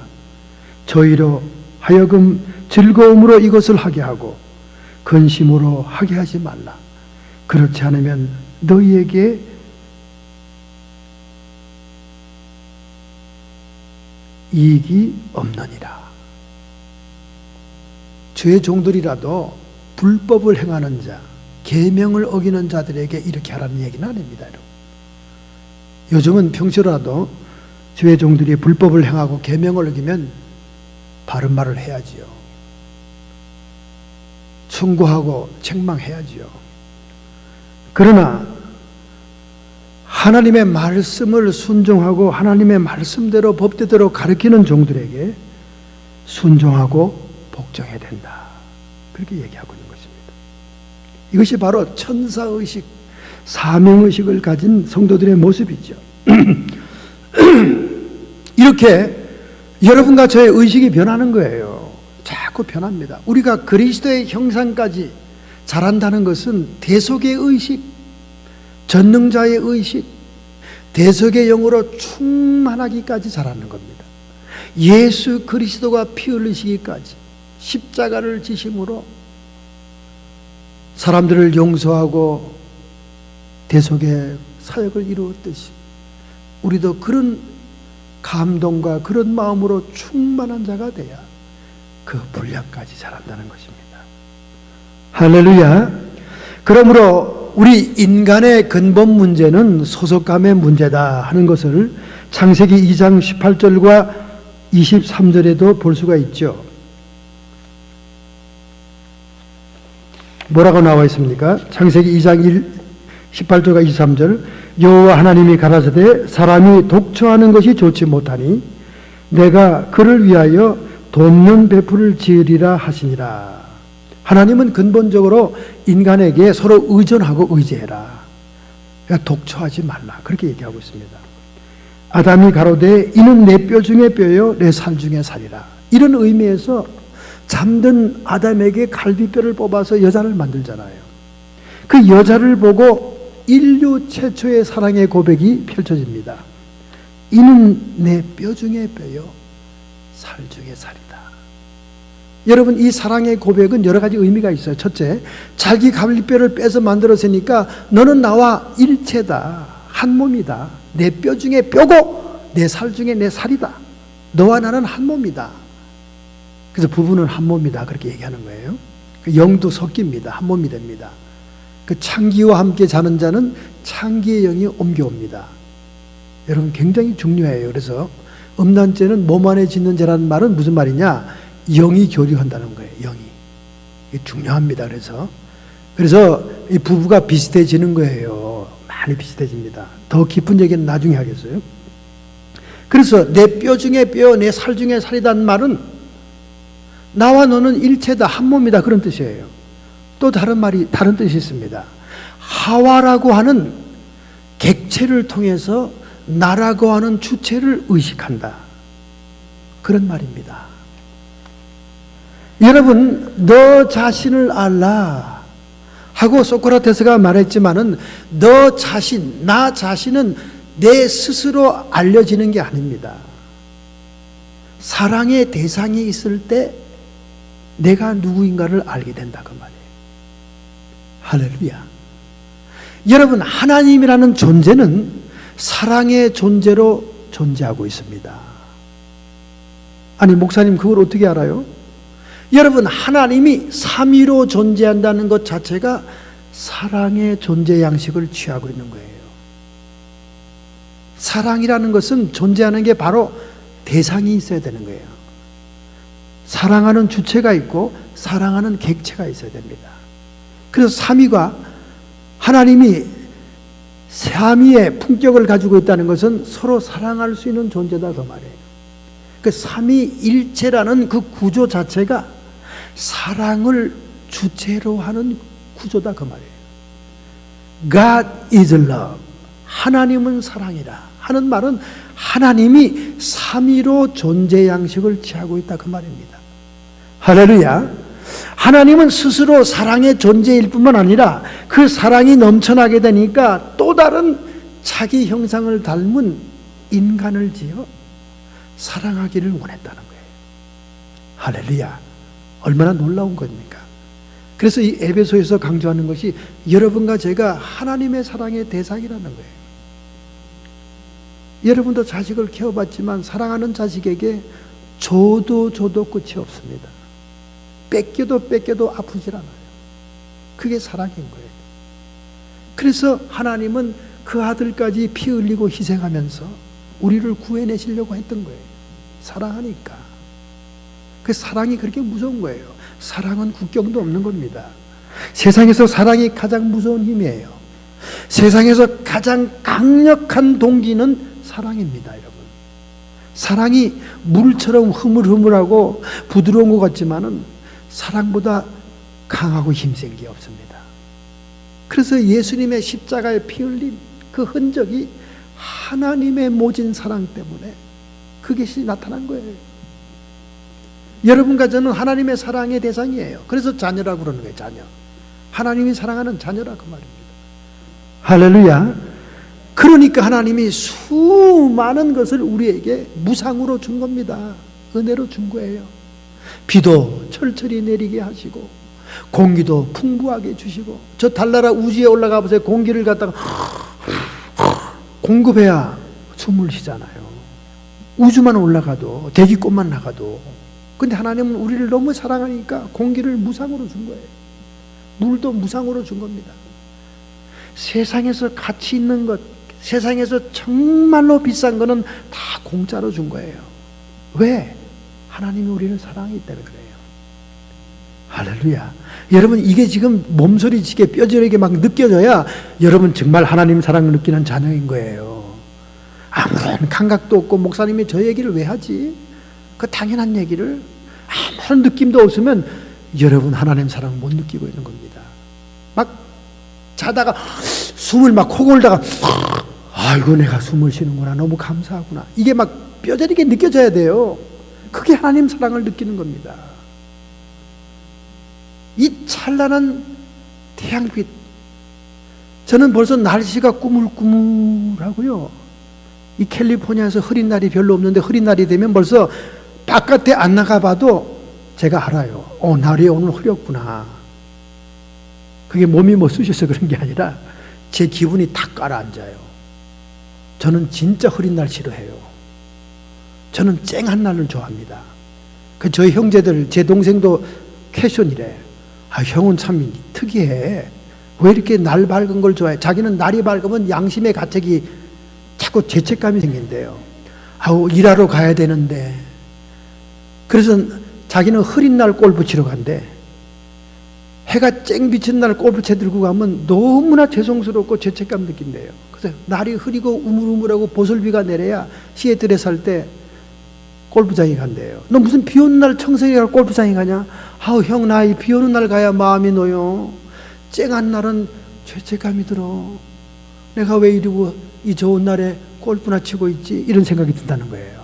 저희로 하여금 즐거움으로 이것을 하게 하고 근심으로 하게 하지 말라. 그렇지 않으면 너희에게 이익이 없느니라. 주의 종들이라도 불법을 행하는 자, 계명을 어기는 자들에게 이렇게 하라는 얘기는 아닙니다. 여러분. 요즘은 평소라도 주의 종들이 불법을 행하고 계명을 어기면 바른 말을 해야지요. 충고하고 책망해야지요. 그러나 하나님의 말씀을 순종하고 하나님의 말씀대로 법대로 가르치는 종들에게 순종하고 복종해야 된다. 그렇게 얘기하고 있는 것입니다. 이것이 바로 천사의식, 사명의식을 가진 성도들의 모습이죠. 이렇게 여러분과 저의 의식이 변하는 거예요. 자꾸 변합니다. 우리가 그리스도의 형상까지 자란다는 것은 대속의 의식, 전능자의 의식, 대속의 영으로 충만하기까지 자라는 겁니다. 예수 그리스도가 피 흘리시기까지 십자가를 지심으로 사람들을 용서하고 대속의 사역을 이루었듯이 우리도 그런 감동과 그런 마음으로 충만한 자가 돼야 그 분량까지 자란다는 것입니다. 할렐루야. 그러므로 우리 인간의 근본 문제는 소속감의 문제다 하는 것을 창세기 2장 18절과 23절에도 볼 수가 있죠. 뭐라고 나와 있습니까? 창세기 2장 18절과 23절. 여호와 하나님이 가라사대 사람이 독처하는 것이 좋지 못하니 내가 그를 위하여 돕는 배풀을 지으리라 하시니라. 하나님은 근본적으로 인간에게 서로 의존하고 의지해라. 그러니까 독처하지 말라. 그렇게 얘기하고 있습니다. 아담이 가로되 이는 내 뼈 중에 뼈요 내 살 중에 살이라. 이런 의미에서 잠든 아담에게 갈비뼈를 뽑아서 여자를 만들잖아요. 그 여자를 보고 인류 최초의 사랑의 고백이 펼쳐집니다. 이는 내 뼈 중에 뼈요 살 중에 살이다. 여러분, 이 사랑의 고백은 여러 가지 의미가 있어요. 첫째, 자기 갈비뼈를 빼서 만들었으니까 너는 나와 일체다, 한 몸이다. 내 뼈 중에 뼈고 내 살 중에 내 살이다. 너와 나는 한 몸이다. 그래서 부부는 한 몸이다, 그렇게 얘기하는 거예요. 영도 섞입니다. 한 몸이 됩니다. 그 창기와 함께 자는 자는 창기의 영이 옮겨옵니다. 여러분, 굉장히 중요해요. 그래서 음란죄는 몸 안에 짓는 죄라는 말은 무슨 말이냐? 영이 교류한다는 거예요. 영이. 이게 중요합니다. 그래서 이 부부가 비슷해지는 거예요. 많이 비슷해집니다. 더 깊은 얘기는 나중에 하겠어요. 그래서 내 뼈 중에 뼈, 내 살 중에 살이라는 말은 나와 너는 일체다, 한 몸이다, 그런 뜻이에요. 또 다른 뜻이 있습니다. 하와라고 하는 객체를 통해서 나라고 하는 주체를 의식한다, 그런 말입니다. 여러분, 너 자신을 알라 하고 소크라테스가 말했지만은 너 자신, 나 자신은 내 스스로 알려지는 게 아닙니다. 사랑의 대상이 있을 때 내가 누구인가를 알게 된다, 그 말이에요. 할렐루야. 여러분, 하나님이라는 존재는 사랑의 존재로 존재하고 있습니다. 아니, 목사님, 그걸 어떻게 알아요? 여러분, 하나님이 삼위로 존재한다는 것 자체가 사랑의 존재 양식을 취하고 있는 거예요. 사랑이라는 것은 존재하는 게 바로 대상이 있어야 되는 거예요. 사랑하는 주체가 있고 사랑하는 객체가 있어야 됩니다. 그래서 삼위가 하나님이 삼위의 품격을 가지고 있다는 것은 서로 사랑할 수 있는 존재다 그 말이에요. 그 삼위일체라는 그 구조 자체가 사랑을 주체로 하는 구조다 그 말이에요. God is love. 하나님은 사랑이라 하는 말은 하나님이 삼위로 존재 양식을 취하고 있다 그 말입니다. 할렐루야. 하나님은 스스로 사랑의 존재일 뿐만 아니라 그 사랑이 넘쳐나게 되니까 또 다른 자기 형상을 닮은 인간을 지어 사랑하기를 원했다는 거예요. 할렐루야. 얼마나 놀라운 겁니까? 그래서 이 에베소에서 강조하는 것이 여러분과 제가 하나님의 사랑의 대상이라는 거예요. 여러분도 자식을 키워봤지만 사랑하는 자식에게 줘도 끝이 없습니다. 뺏겨도 아프질 않아요. 그게 사랑인 거예요. 그래서 하나님은 그 아들까지 피 흘리고 희생하면서 우리를 구해내시려고 했던 거예요. 사랑하니까. 그 사랑이 그렇게 무서운 거예요. 사랑은 국경도 없는 겁니다. 세상에서 사랑이 가장 무서운 힘이에요. 세상에서 가장 강력한 동기는 사랑입니다, 여러분. 사랑이 물처럼 흐물흐물하고 부드러운 것 같지만은 사랑보다 강하고 힘센 게 없습니다. 그래서 예수님의 십자가에 피 흘린 그 흔적이 하나님의 모진 사랑 때문에 그것이 나타난 거예요. 여러분과 저는 하나님의 사랑의 대상이에요. 그래서 자녀라고 그러는 거예요. 자녀. 하나님이 사랑하는 자녀라 그 말입니다. 할렐루야. 그러니까 하나님이 수많은 것을 우리에게 무상으로 준 겁니다. 은혜로 준 거예요. 비도 철철이 내리게 하시고 공기도 풍부하게 주시고, 저 달나라 우주에 올라가 보세요. 공기를 갖다가 공급해야 숨을 쉬잖아요. 우주만 올라가도, 대기권만 나가도. 근데 하나님은 우리를 너무 사랑하니까 공기를 무상으로 준 거예요. 물도 무상으로 준 겁니다. 세상에서 가치 있는 것, 세상에서 정말로 비싼 거는 다 공짜로 준 거예요. 왜? 하나님이 우리를 사랑하기 때문에 그래요. 할렐루야. 여러분, 이게 지금 몸소리치게 뼈저리게 막 느껴져야 여러분 정말 하나님 사랑을 느끼는 자녀인 거예요. 아무런 감각도 없고 목사님이 저 얘기를 왜 하지? 그 당연한 얘기를 아무런 느낌도 없으면 여러분 하나님 사랑 못 느끼고 있는 겁니다. 막 자다가 숨을 막 코 골다가 아이고 내가 숨을 쉬는구나, 너무 감사하구나, 이게 막 뼈저리게 느껴져야 돼요. 그게 하나님 사랑을 느끼는 겁니다. 이 찬란한 태양빛, 저는 벌써 날씨가 꾸물꾸물하고요. 이 캘리포니아에서 흐린 날이 별로 없는데 흐린 날이 되면 벌써 바깥에 안 나가봐도 제가 알아요. 날이 오늘 흐렸구나. 그게 몸이 못 쑤셔서 그런 게 아니라 제 기분이 탁 가라앉아요. 저는 진짜 흐린 날 싫어해요. 저는 쨍한 날을 좋아합니다. 저희 형제들, 제 동생도 캐션이래. 형은 참 특이해. 왜 이렇게 날 밝은 걸 좋아해? 자기는 날이 밝으면 양심의 가책이 자꾸 죄책감이 생긴대요. 일하러 가야 되는데. 그래서 자기는 흐린 날 골프 치러 간대. 해가 쨍 비친 날 골프채 들고 가면 너무나 죄송스럽고 죄책감 느낀대요. 그래서 날이 흐리고 우물우물하고 보슬비가 내려야 시애틀에 살 때 골프장에 간대요. 너 무슨 비 오는 날 청소년이 가서 골프장에 가냐? 형, 나 비 오는 날 가야 마음이 놓여. 쨍한 날은 죄책감이 들어. 내가 왜 이러고 이 좋은 날에 골프나 치고 있지? 이런 생각이 든다는 거예요.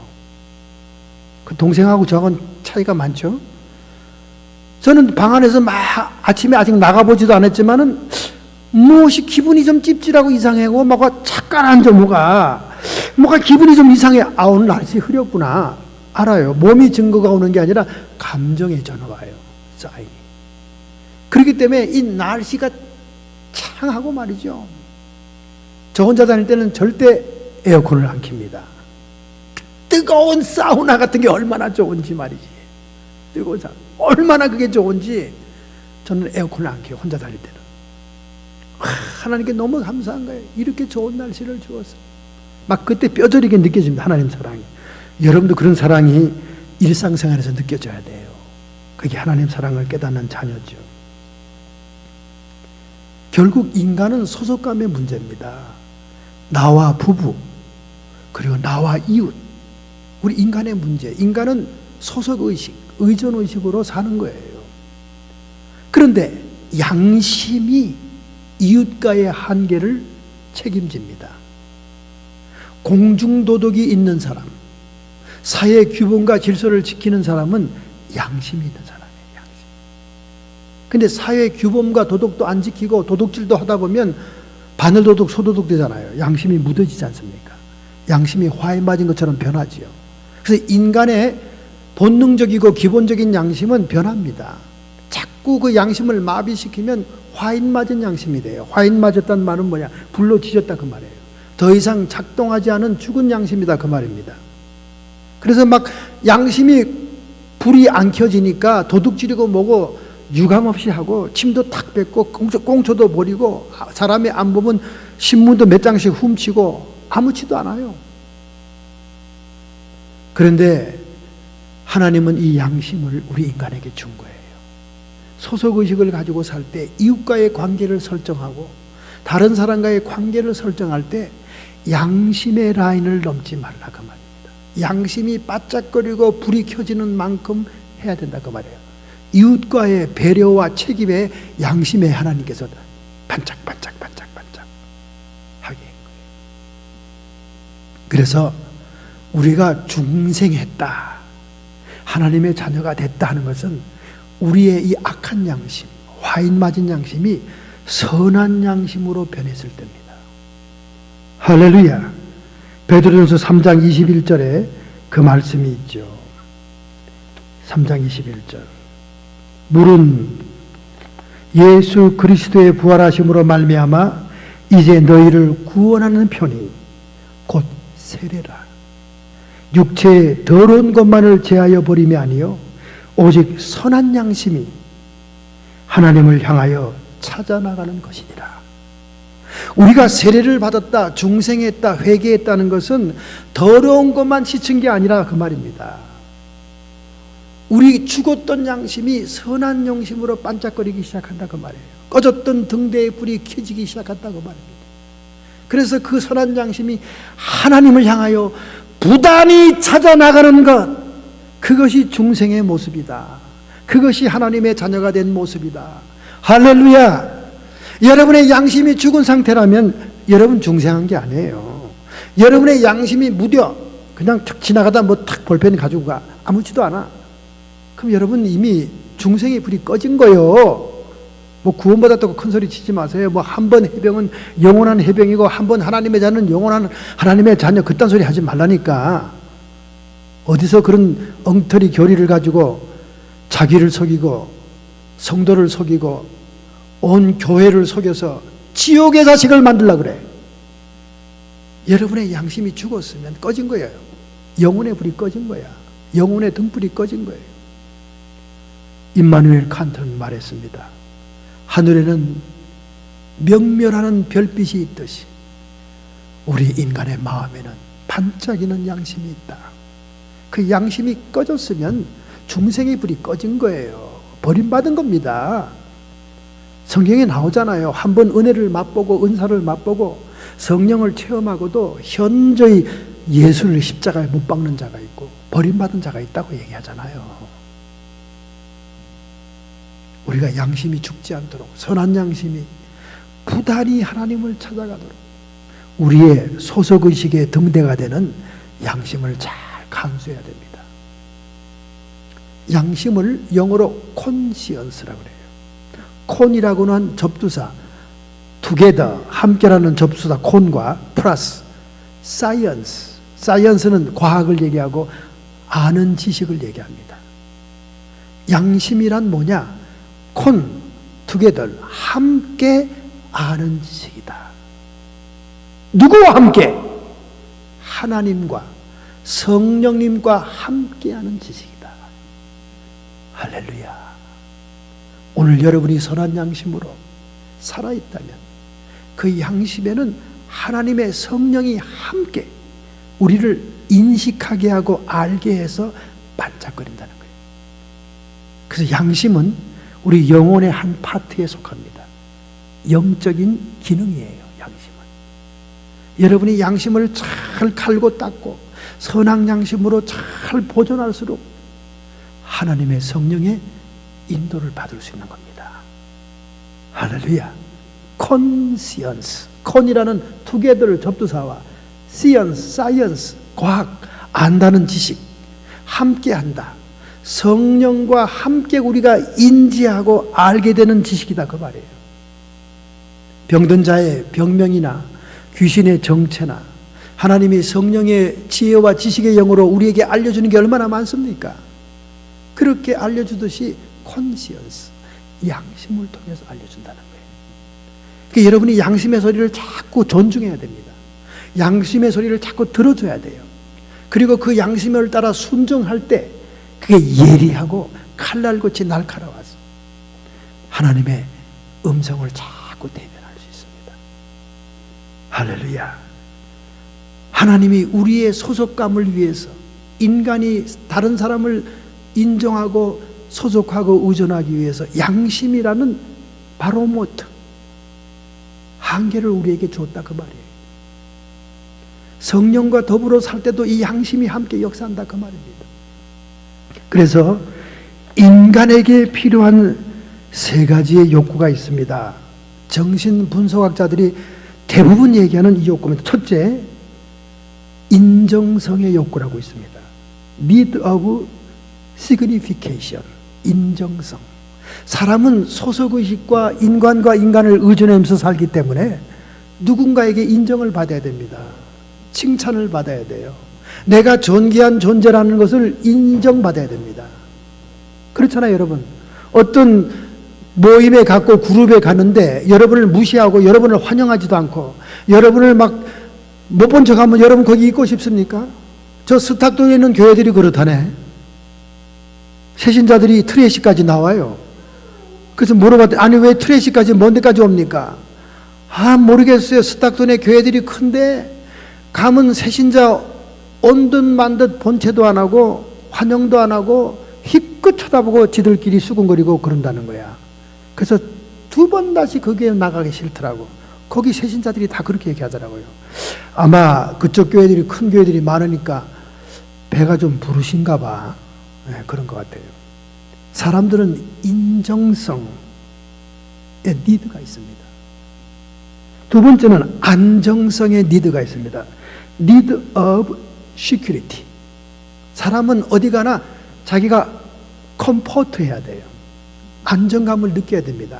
그 동생하고 저하고는 차이가 많죠. 저는 방 안에서 막 아침에 아직 나가보지도 않았지만은 무엇이 기분이 좀 찝찝하고 이상하고 뭐가 착가라앉아 뭐가 기분이 좀 이상해. 오늘 날씨 흐렸구나. 알아요. 몸이 증거가 오는 게 아니라 감정의 전화가 와요. 사인이. 그렇기 때문에 이 날씨가 창하고 말이죠. 저 혼자 다닐 때는 절대 에어컨을 안 켭니다. 뜨거운 사우나 같은 게 얼마나 좋은지 말이지. 뜨거운 사우나. 얼마나 그게 좋은지 저는 에어컨을 안 켜요. 혼자 다닐 때는. 하나님께 너무 감사한 거예요. 이렇게 좋은 날씨를 주어서. 막 그때 뼈저리게 느껴집니다. 하나님 사랑이. 여러분도 그런 사랑이 일상생활에서 느껴져야 돼요. 그게 하나님 사랑을 깨닫는 자녀죠. 결국 인간은 소속감의 문제입니다. 나와 부부, 그리고 나와 이웃. 우리 인간의 문제. 인간은 소속의식, 의존의식으로 사는 거예요. 그런데 양심이 이웃과의 한계를 책임집니다. 공중도덕이 있는 사람, 사회 규범과 질서를 지키는 사람은 양심이 있는 사람이에요. 양심. 근데 사회 규범과 도덕도 안 지키고 도덕질도 하다 보면 바늘도덕, 소도덕 되잖아요. 양심이 묻어지지 않습니까? 양심이 화에 맞은 것처럼 변하지요. 그래서 인간의 본능적이고 기본적인 양심은 변합니다. 자꾸 그 양심을 마비시키면 화인 맞은 양심이 돼요. 화인 맞았다는 말은 뭐냐? 불로 지졌다 그 말이에요. 더 이상 작동하지 않은 죽은 양심이다 그 말입니다. 그래서 막 양심이 불이 안 켜지니까 도둑질이고 뭐고 유감없이 하고 침도 탁 뱉고 꽁초도 버리고 사람이 안 보면 신문도 몇 장씩 훔치고 아무렇지도 않아요. 그런데 하나님은 이 양심을 우리 인간에게 준 거예요. 소속의식을 가지고 살 때 이웃과의 관계를 설정하고 다른 사람과의 관계를 설정할 때 양심의 라인을 넘지 말라 그 말입니다. 양심이 바짝거리고 불이 켜지는 만큼 해야 된다 그 말이에요. 이웃과의 배려와 책임에 양심에 하나님께서 반짝반짝 하게 한 거예요. 그래서 우리가 중생했다, 하나님의 자녀가 됐다 하는 것은 우리의 이 악한 양심, 화인 맞은 양심이 선한 양심으로 변했을 때입니다. 할렐루야. 베드로전서 3장 21절에 그 말씀이 있죠. 3장 21절. 물은 예수 그리스도의 부활하심으로 말미암아 이제 너희를 구원하는 편이 곧 세례라. 육체의 더러운 것만을 제하여 버림이 아니요 오직 선한 양심이 하나님을 향하여 찾아나가는 것이니라. 우리가 세례를 받았다, 중생했다, 회개했다는 것은 더러운 것만 씻은 게 아니라 그 말입니다. 우리 죽었던 양심이 선한 양심으로 반짝거리기 시작한다 그 말이에요. 꺼졌던 등대의 불이 켜지기 시작한다 그 말입니다. 그래서 그 선한 양심이 하나님을 향하여 부단히 찾아나가는 것, 그것이 중생의 모습이다. 그것이 하나님의 자녀가 된 모습이다. 할렐루야. 여러분의 양심이 죽은 상태라면 여러분 중생한 게 아니에요. 여러분의 양심이 무뎌 그냥 탁 지나가다 뭐 탁 볼펜 가지고 가 아무렇지도 않아. 그럼 여러분 이미 중생의 불이 꺼진 거예요. 뭐 구원받았다고 큰 소리 치지 마세요. 뭐 한 번 해병은 영원한 해병이고 한 번 하나님의 자녀는 영원한 하나님의 자녀, 그딴 소리 하지 말라니까. 어디서 그런 엉터리 교리를 가지고 자기를 속이고 성도를 속이고 온 교회를 속여서 지옥의 자식을 만들려고 그래. 여러분의 양심이 죽었으면 꺼진 거예요. 영혼의 불이 꺼진 거야. 영혼의 등불이 꺼진 거예요. 임마누엘 칸트는 말했습니다. 하늘에는 명멸하는 별빛이 있듯이 우리 인간의 마음에는 반짝이는 양심이 있다. 그 양심이 꺼졌으면 중생의 불이 꺼진 거예요. 버림받은 겁니다. 성경에 나오잖아요. 한번 은혜를 맛보고 은사를 맛보고 성령을 체험하고도 현저히 예수를 십자가에 못 박는 자가 있고 버림받은 자가 있다고 얘기하잖아요. 우리가 양심이 죽지 않도록 선한 양심이 부단히 하나님을 찾아가도록 우리의 소속의식의 등대가 되는 양심을 잘 간수해야 됩니다. 양심을 영어로 콘시언스라고 그래요. 콘이라고는 한 접두사, together, 함께라는 접두사 콘과 플러스 사이언스, 사이언스는 과학을 얘기하고 아는 지식을 얘기합니다. 양심이란 뭐냐? 콘, together, 함께 아는 지식이다. 누구와 함께? 하나님과 성령님과 함께하는 지식이다. 할렐루야. 오늘 여러분이 선한 양심으로 살아있다면 그 양심에는 하나님의 성령이 함께 우리를 인식하게 하고 알게 해서 반짝거린다는 거예요. 그래서 양심은 우리 영혼의 한 파트에 속합니다. 영적인 기능이에요. 양심은. 여러분이 양심을 잘 갈고 닦고 선한 양심으로 잘 보존할수록 하나님의 성령의 인도를 받을 수 있는 겁니다. 할렐루야. 콘시언스, 콘이라는 투게더를 접두사와 시언스, 사이언스, 과학, 안다는 지식, 함께한다. 성령과 함께 우리가 인지하고 알게 되는 지식이다 그 말이에요. 병든 자의 병명이나 귀신의 정체나 하나님이 성령의 지혜와 지식의 영으로 우리에게 알려주는 게 얼마나 많습니까? 그렇게 알려주듯이 콘시언스, 양심을 통해서 알려준다는 거예요. 그러니까 여러분이 양심의 소리를 자꾸 존중해야 됩니다. 양심의 소리를 자꾸 들어줘야 돼요. 그리고 그 양심을 따라 순종할 때 그게 예리하고 칼날같이 날카로워서 하나님의 음성을 자꾸 대변할 수 있습니다. 할렐루야. 하나님이 우리의 소속감을 위해서 인간이 다른 사람을 인정하고 소속하고 의존하기 위해서 양심이라는 바로모트, 한계를 우리에게 줬다 그 말이에요. 성령과 더불어 살 때도 이 양심이 함께 역사한다 그 말입니다. 그래서 인간에게 필요한 세 가지의 욕구가 있습니다. 정신분석학자들이 대부분 얘기하는 이 욕구입니다. 첫째, 인정성의 욕구라고 있습니다. Need of signification, 인정성. 사람은 소속의식과 인간과 인간을 의존하면서 살기 때문에 누군가에게 인정을 받아야 됩니다. 칭찬을 받아야 돼요. 내가 존귀한 존재라는 것을 인정받아야 됩니다. 그렇잖아요, 여러분. 어떤 모임에 갔고 그룹에 갔는데 여러분을 무시하고 여러분을 환영하지도 않고 여러분을 막 못 본 척하면 여러분 거기 있고 싶습니까? 저 스탁도에 있는 교회들이 그렇다네. 새신자들이 트레시까지 나와요. 그래서 물어봤더니 아니 왜 트레시까지 먼 데까지 옵니까? 아 모르겠어요. 스탁돈의 교회들이 큰데 가면 새신자 온 듯 만 듯 본체도 안 하고 환영도 안 하고 희끗 쳐다보고 지들끼리 수군거리고 그런다는 거야. 그래서 두 번 다시 거기에 나가기 싫더라고. 거기 새신자들이 다 그렇게 얘기하더라고요. 아마 그쪽 교회들이 큰 교회들이 많으니까 배가 좀 부르신가 봐. 네, 그런 것 같아요. 사람들은 인정성에 니드가 있습니다. 두 번째는 안정성의 니드가 있습니다. Need of security. 사람은 어디 가나 자기가 컴포트 해야 돼요. 안정감을 느껴야 됩니다.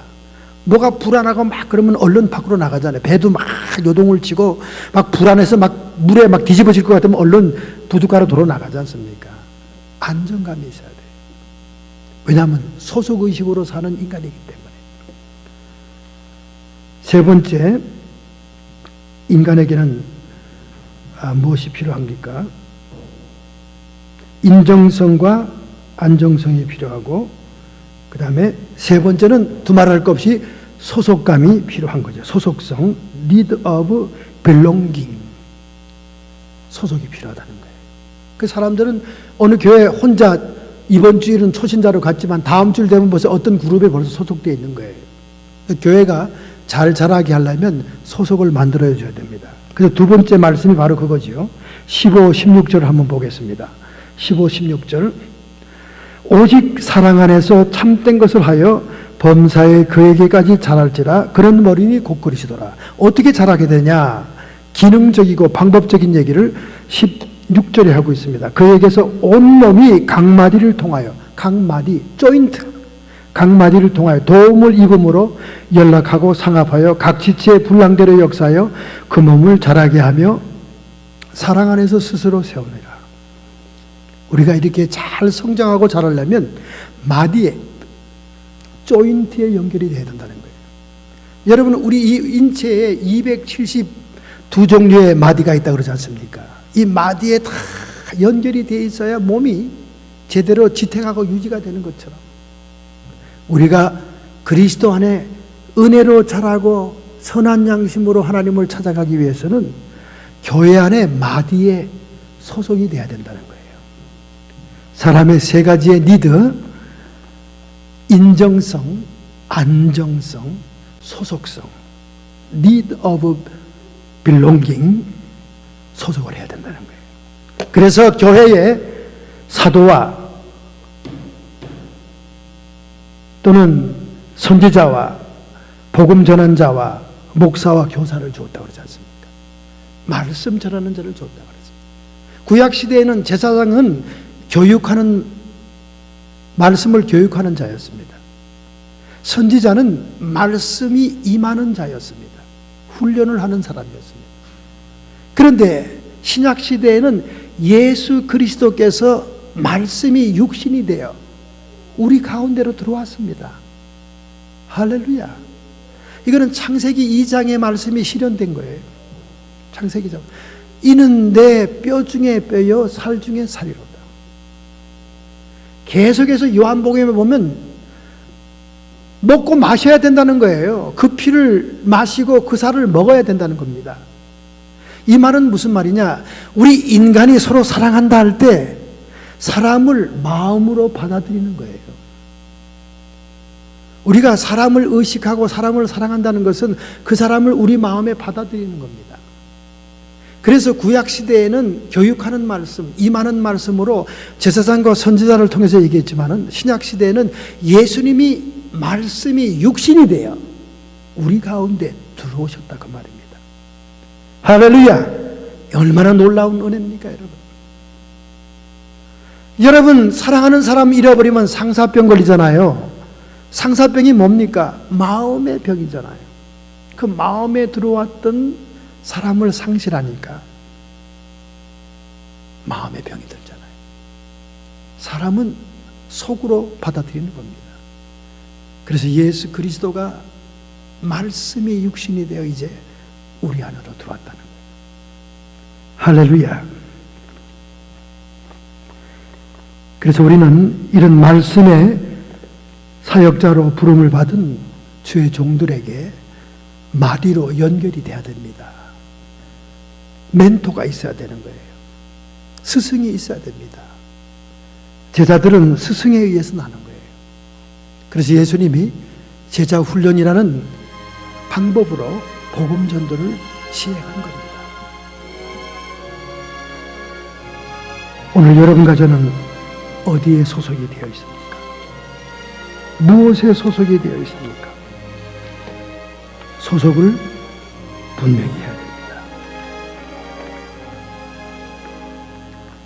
뭐가 불안하고 막 그러면 얼른 밖으로 나가잖아요. 배도 막 요동을 치고 막 불안해서 막 물에 막 뒤집어질 것 같으면 얼른 부둣가로 돌아 나가지 않습니까? 안정감이 있어야 돼요. 왜냐하면 소속의식으로 사는 인간이기 때문에. 세 번째, 인간에게는 무엇이 필요합니까? 인정성과 안정성이 필요하고 그 다음에 세 번째는 두말할 것 없이 소속감이 필요한 거죠. 소속성, need of belonging. 소속이 필요하다는 거예요. 그 사람들은 어느 교회 혼자 이번 주일은 초신자로 갔지만 다음 주일 되면 벌써 어떤 그룹에 벌써 소속되어 있는 거예요. 교회가 잘 자라게 하려면 소속을 만들어 줘야 됩니다. 그래서 두 번째 말씀이 바로 그거지요. 15, 16절을 한번 보겠습니다. 15, 16절. 오직 사랑 안에서 참된 것을 하여 범사에 그에게까지 자랄지라. 그런 머리니 곧 그리시더라. 어떻게 자라게 되냐? 기능적이고 방법적인 얘기를 16절에 하고 있습니다. 그에게서 온몸이 각마디를 통하여, 각마디, 조인트, 각마디를 통하여 도움을 입음으로 연락하고 상합하여 각 지체의 분량대로 역사하여 그 몸을 자라게 하며 사랑 안에서 스스로 세우느니라. 우리가 이렇게 잘 성장하고 자라려면 마디에, 조인트에 연결이 돼야 된다는 거예요. 여러분, 우리 이 인체에 272종류의 마디가 있다고 그러지 않습니까? 이 마디에 다 연결이 돼 있어야 몸이 제대로 지탱하고 유지가 되는 것처럼 우리가 그리스도 안에 은혜로 자라고 선한 양심으로 하나님을 찾아가기 위해서는 교회 안에 마디에 소속이 돼야 된다는 거예요. 사람의 세 가지의 니드, 인정성, 안정성, 소속성, need of belonging, 소속을 해야 된다는 거예요. 그래서 교회에 사도와 또는 선지자와 복음 전환자와 목사와 교사를 주었다고 그러지 않습니까? 말씀 전하는 자를 주었다고 그랬습니다. 구약 시대에는 제사장은 교육하는, 말씀을 교육하는 자였습니다. 선지자는 말씀이 임하는 자였습니다. 훈련을 하는 사람이었습니다. 그런데 신약 시대에는 예수 그리스도께서 말씀이 육신이 되어 우리 가운데로 들어왔습니다. 할렐루야. 이거는 창세기 2장의 말씀이 실현된 거예요. 창세기 2장. 이는 내 뼈 중에 뼈요 살 중에 살이로다. 계속해서 요한복음에 보면 먹고 마셔야 된다는 거예요. 그 피를 마시고 그 살을 먹어야 된다는 겁니다. 이 말은 무슨 말이냐? 우리 인간이 서로 사랑한다 할 때 사람을 마음으로 받아들이는 거예요. 우리가 사람을 의식하고 사람을 사랑한다는 것은 그 사람을 우리 마음에 받아들이는 겁니다. 그래서 구약시대에는 교육하는 말씀, 임하는 말씀으로 제사장과 선지자를 통해서 얘기했지만은 신약시대에는 예수님이 말씀이 육신이 되어 우리 가운데 들어오셨다 그 말입니다. 할렐루야! 얼마나 놀라운 은혜입니까, 여러분? 여러분, 사랑하는 사람 잃어버리면 상사병 걸리잖아요. 상사병이 뭡니까? 마음의 병이잖아요. 그 마음에 들어왔던 사람을 상실하니까 마음의 병이 들잖아요. 사람은 속으로 받아들이는 겁니다. 그래서 예수 그리스도가 말씀이 육신이 되어 이제 우리 안으로 들어왔다는 거예요. 할렐루야. 그래서 우리는 이런 말씀의 사역자로 부름을 받은 주의 종들에게 마디로 연결이 돼야 됩니다. 멘토가 있어야 되는 거예요. 스승이 있어야 됩니다. 제자들은 스승에 의해서 나는 거예요. 그래서 예수님이 제자 훈련이라는 방법으로 복음 전도를 시행한 겁니다. 오늘 여러분과 저는 어디에 소속이 되어 있습니까? 무엇에 소속이 되어 있습니까? 소속을 분명히 해야 됩니다.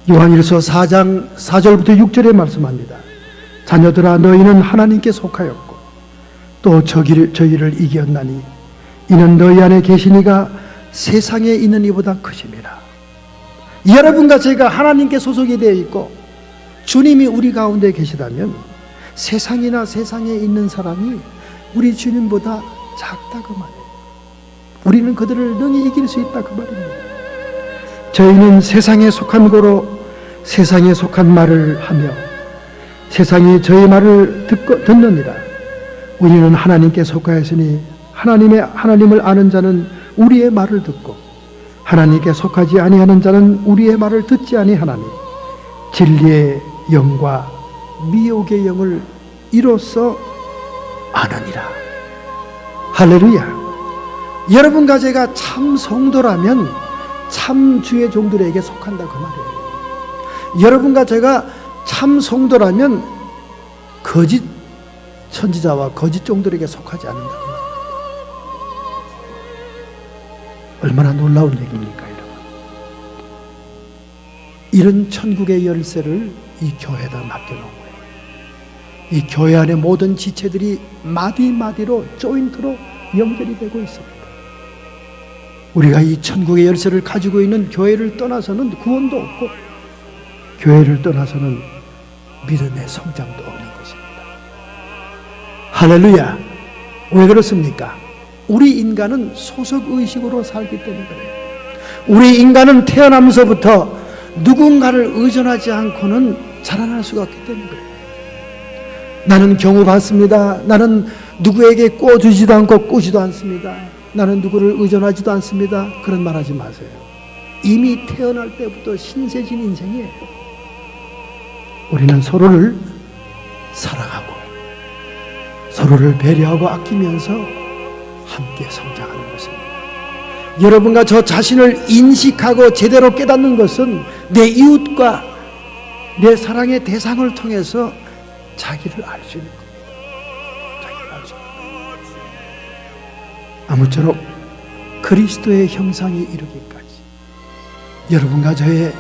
요한일서 4장 4절부터 6절에 말씀합니다. 자녀들아, 너희는 하나님께 속하였고 또 저희를 이겼나니 이는 너희 안에 계신 이가 세상에 있는 이보다 크심이라. 여러분과 제가 하나님께 소속이 되어 있고 주님이 우리 가운데 계시다면 세상이나 세상에 있는 사람이 우리 주님보다 작다 그 말이에요. 우리는 그들을 능히 이길 수 있다 그 말입니다. 저희는 세상에 속한 고로 세상에 속한 말을 하며 세상이 저희 말을 듣느니라. 우리는 하나님께 속하였으니 하나님을 아는 자는 우리의 말을 듣고 하나님께 속하지 아니하는 자는 우리의 말을 듣지 아니하나니 진리의 영과 미혹의 영을 이로써 아느니라. 할렐루야. 여러분과 제가 참 성도라면 참 주의 종들에게 속한다 그 말이에요. 여러분과 제가 참 성도라면 거짓 선지자와 거짓 종들에게 속하지 않는다 그 말이에요. 얼마나 놀라운 얘기입니까, 여러분? 이런 천국의 열쇠를 이 교회에다 맡겨놓은 거예요. 이 교회 안의 모든 지체들이 마디마디로 조인트로 연결이 되고 있습니다. 우리가 이 천국의 열쇠를 가지고 있는 교회를 떠나서는 구원도 없고 교회를 떠나서는 믿음의 성장도 없는 것입니다. 할렐루야. 왜 그렇습니까? 우리 인간은 소속의식으로 살기 때문에 그래요. 우리 인간은 태어나면서부터 누군가를 의존하지 않고는 자라날 수가 없기 때문에 그래요. 나는 경우 받습니다. 나는 누구에게 꿔주지도 않고 꾸지도 않습니다. 나는 누구를 의존하지도 않습니다. 그런 말 하지 마세요. 이미 태어날 때부터 신세진 인생이에요. 우리는 서로를 사랑하고 서로를 배려하고 아끼면서 함께 성장하는 것입니다. 여러분과 저 자신을 인식하고 제대로 깨닫는 것은 내 이웃과 내 사랑의 대상을 통해서 자기를 알 수 있는 겁니다. 자기를 알 수 있는 겁니다. 아무쪼록 그리스도의 형상이 이루기까지 여러분과 저의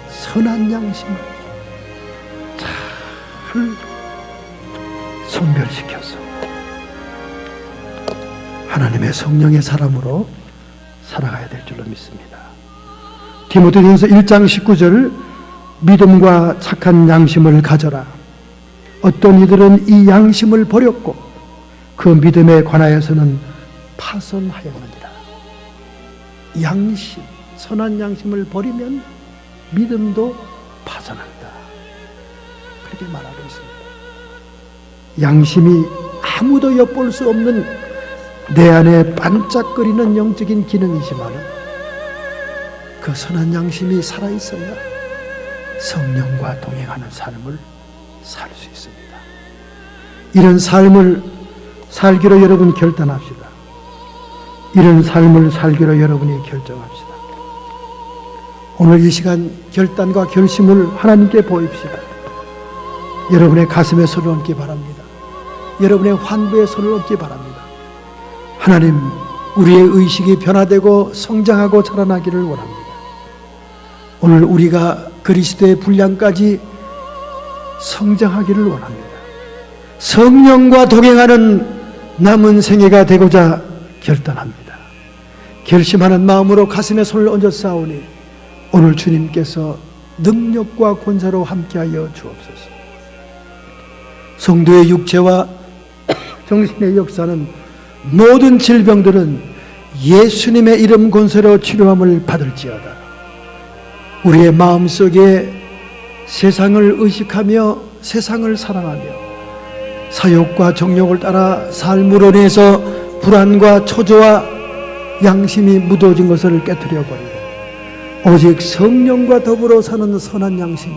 선한 양심을 잘 선별시켜서 하나님의 성령의 사람으로 살아가야 될 줄로 믿습니다. 디모데전서 1장 19절 믿음과 착한 양심을 가져라. 어떤 이들은 이 양심을 버렸고 그 믿음에 관하여서는 파선하였느니라. 양심, 선한 양심을 버리면 믿음도 파선한다. 그렇게 말하고 있습니다. 양심이 아무도 엿볼 수 없는 내 안에 반짝거리는 영적인 기능이지만 그 선한 양심이 살아있어야 성령과 동행하는 삶을 살 수 있습니다. 이런 삶을 살기로 여러분 결단합시다. 이런 삶을 살기로 여러분이 결정합시다. 오늘 이 시간 결단과 결심을 하나님께 보입시다. 여러분의 가슴에 손을 얹기 바랍니다. 여러분의 환부에 손을 얹기 바랍니다. 하나님, 우리의 의식이 변화되고 성장하고 자라나기를 원합니다. 오늘 우리가 그리스도의 분량까지 성장하기를 원합니다. 성령과 동행하는 남은 생애가 되고자 결단합니다. 결심하는 마음으로 가슴에 손을 얹어 싸우니 오늘 주님께서 능력과 권세로 함께하여 주옵소서. 성도의 육체와 정신의 역사는 모든 질병들은 예수님의 이름 권세로 치료함을 받을지어다. 우리의 마음속에 세상을 의식하며 세상을 사랑하며 사욕과 정욕을 따라 삶을 원해서 불안과 초조와 양심이 묻어진 것을 깨트려 버리고 오직 성령과 더불어 사는 선한 양심이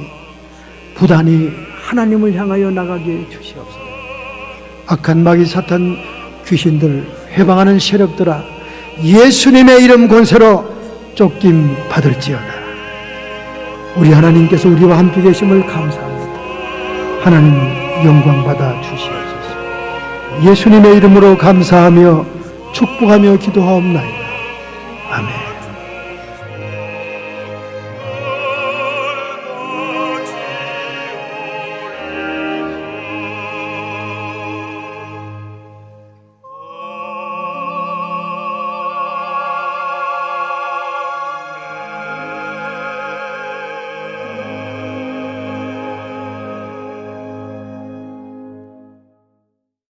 부단히 하나님을 향하여 나가게 주시옵소서. 악한 마귀 사탄 귀신들 해방하는 세력들아, 예수님의 이름 권세로 쫓김 받을지어다. 우리 하나님께서 우리와 함께 계심을 감사합니다. 하나님 영광 받아 주시옵소서. 예수님의 이름으로 감사하며 축복하며 기도하옵나이다.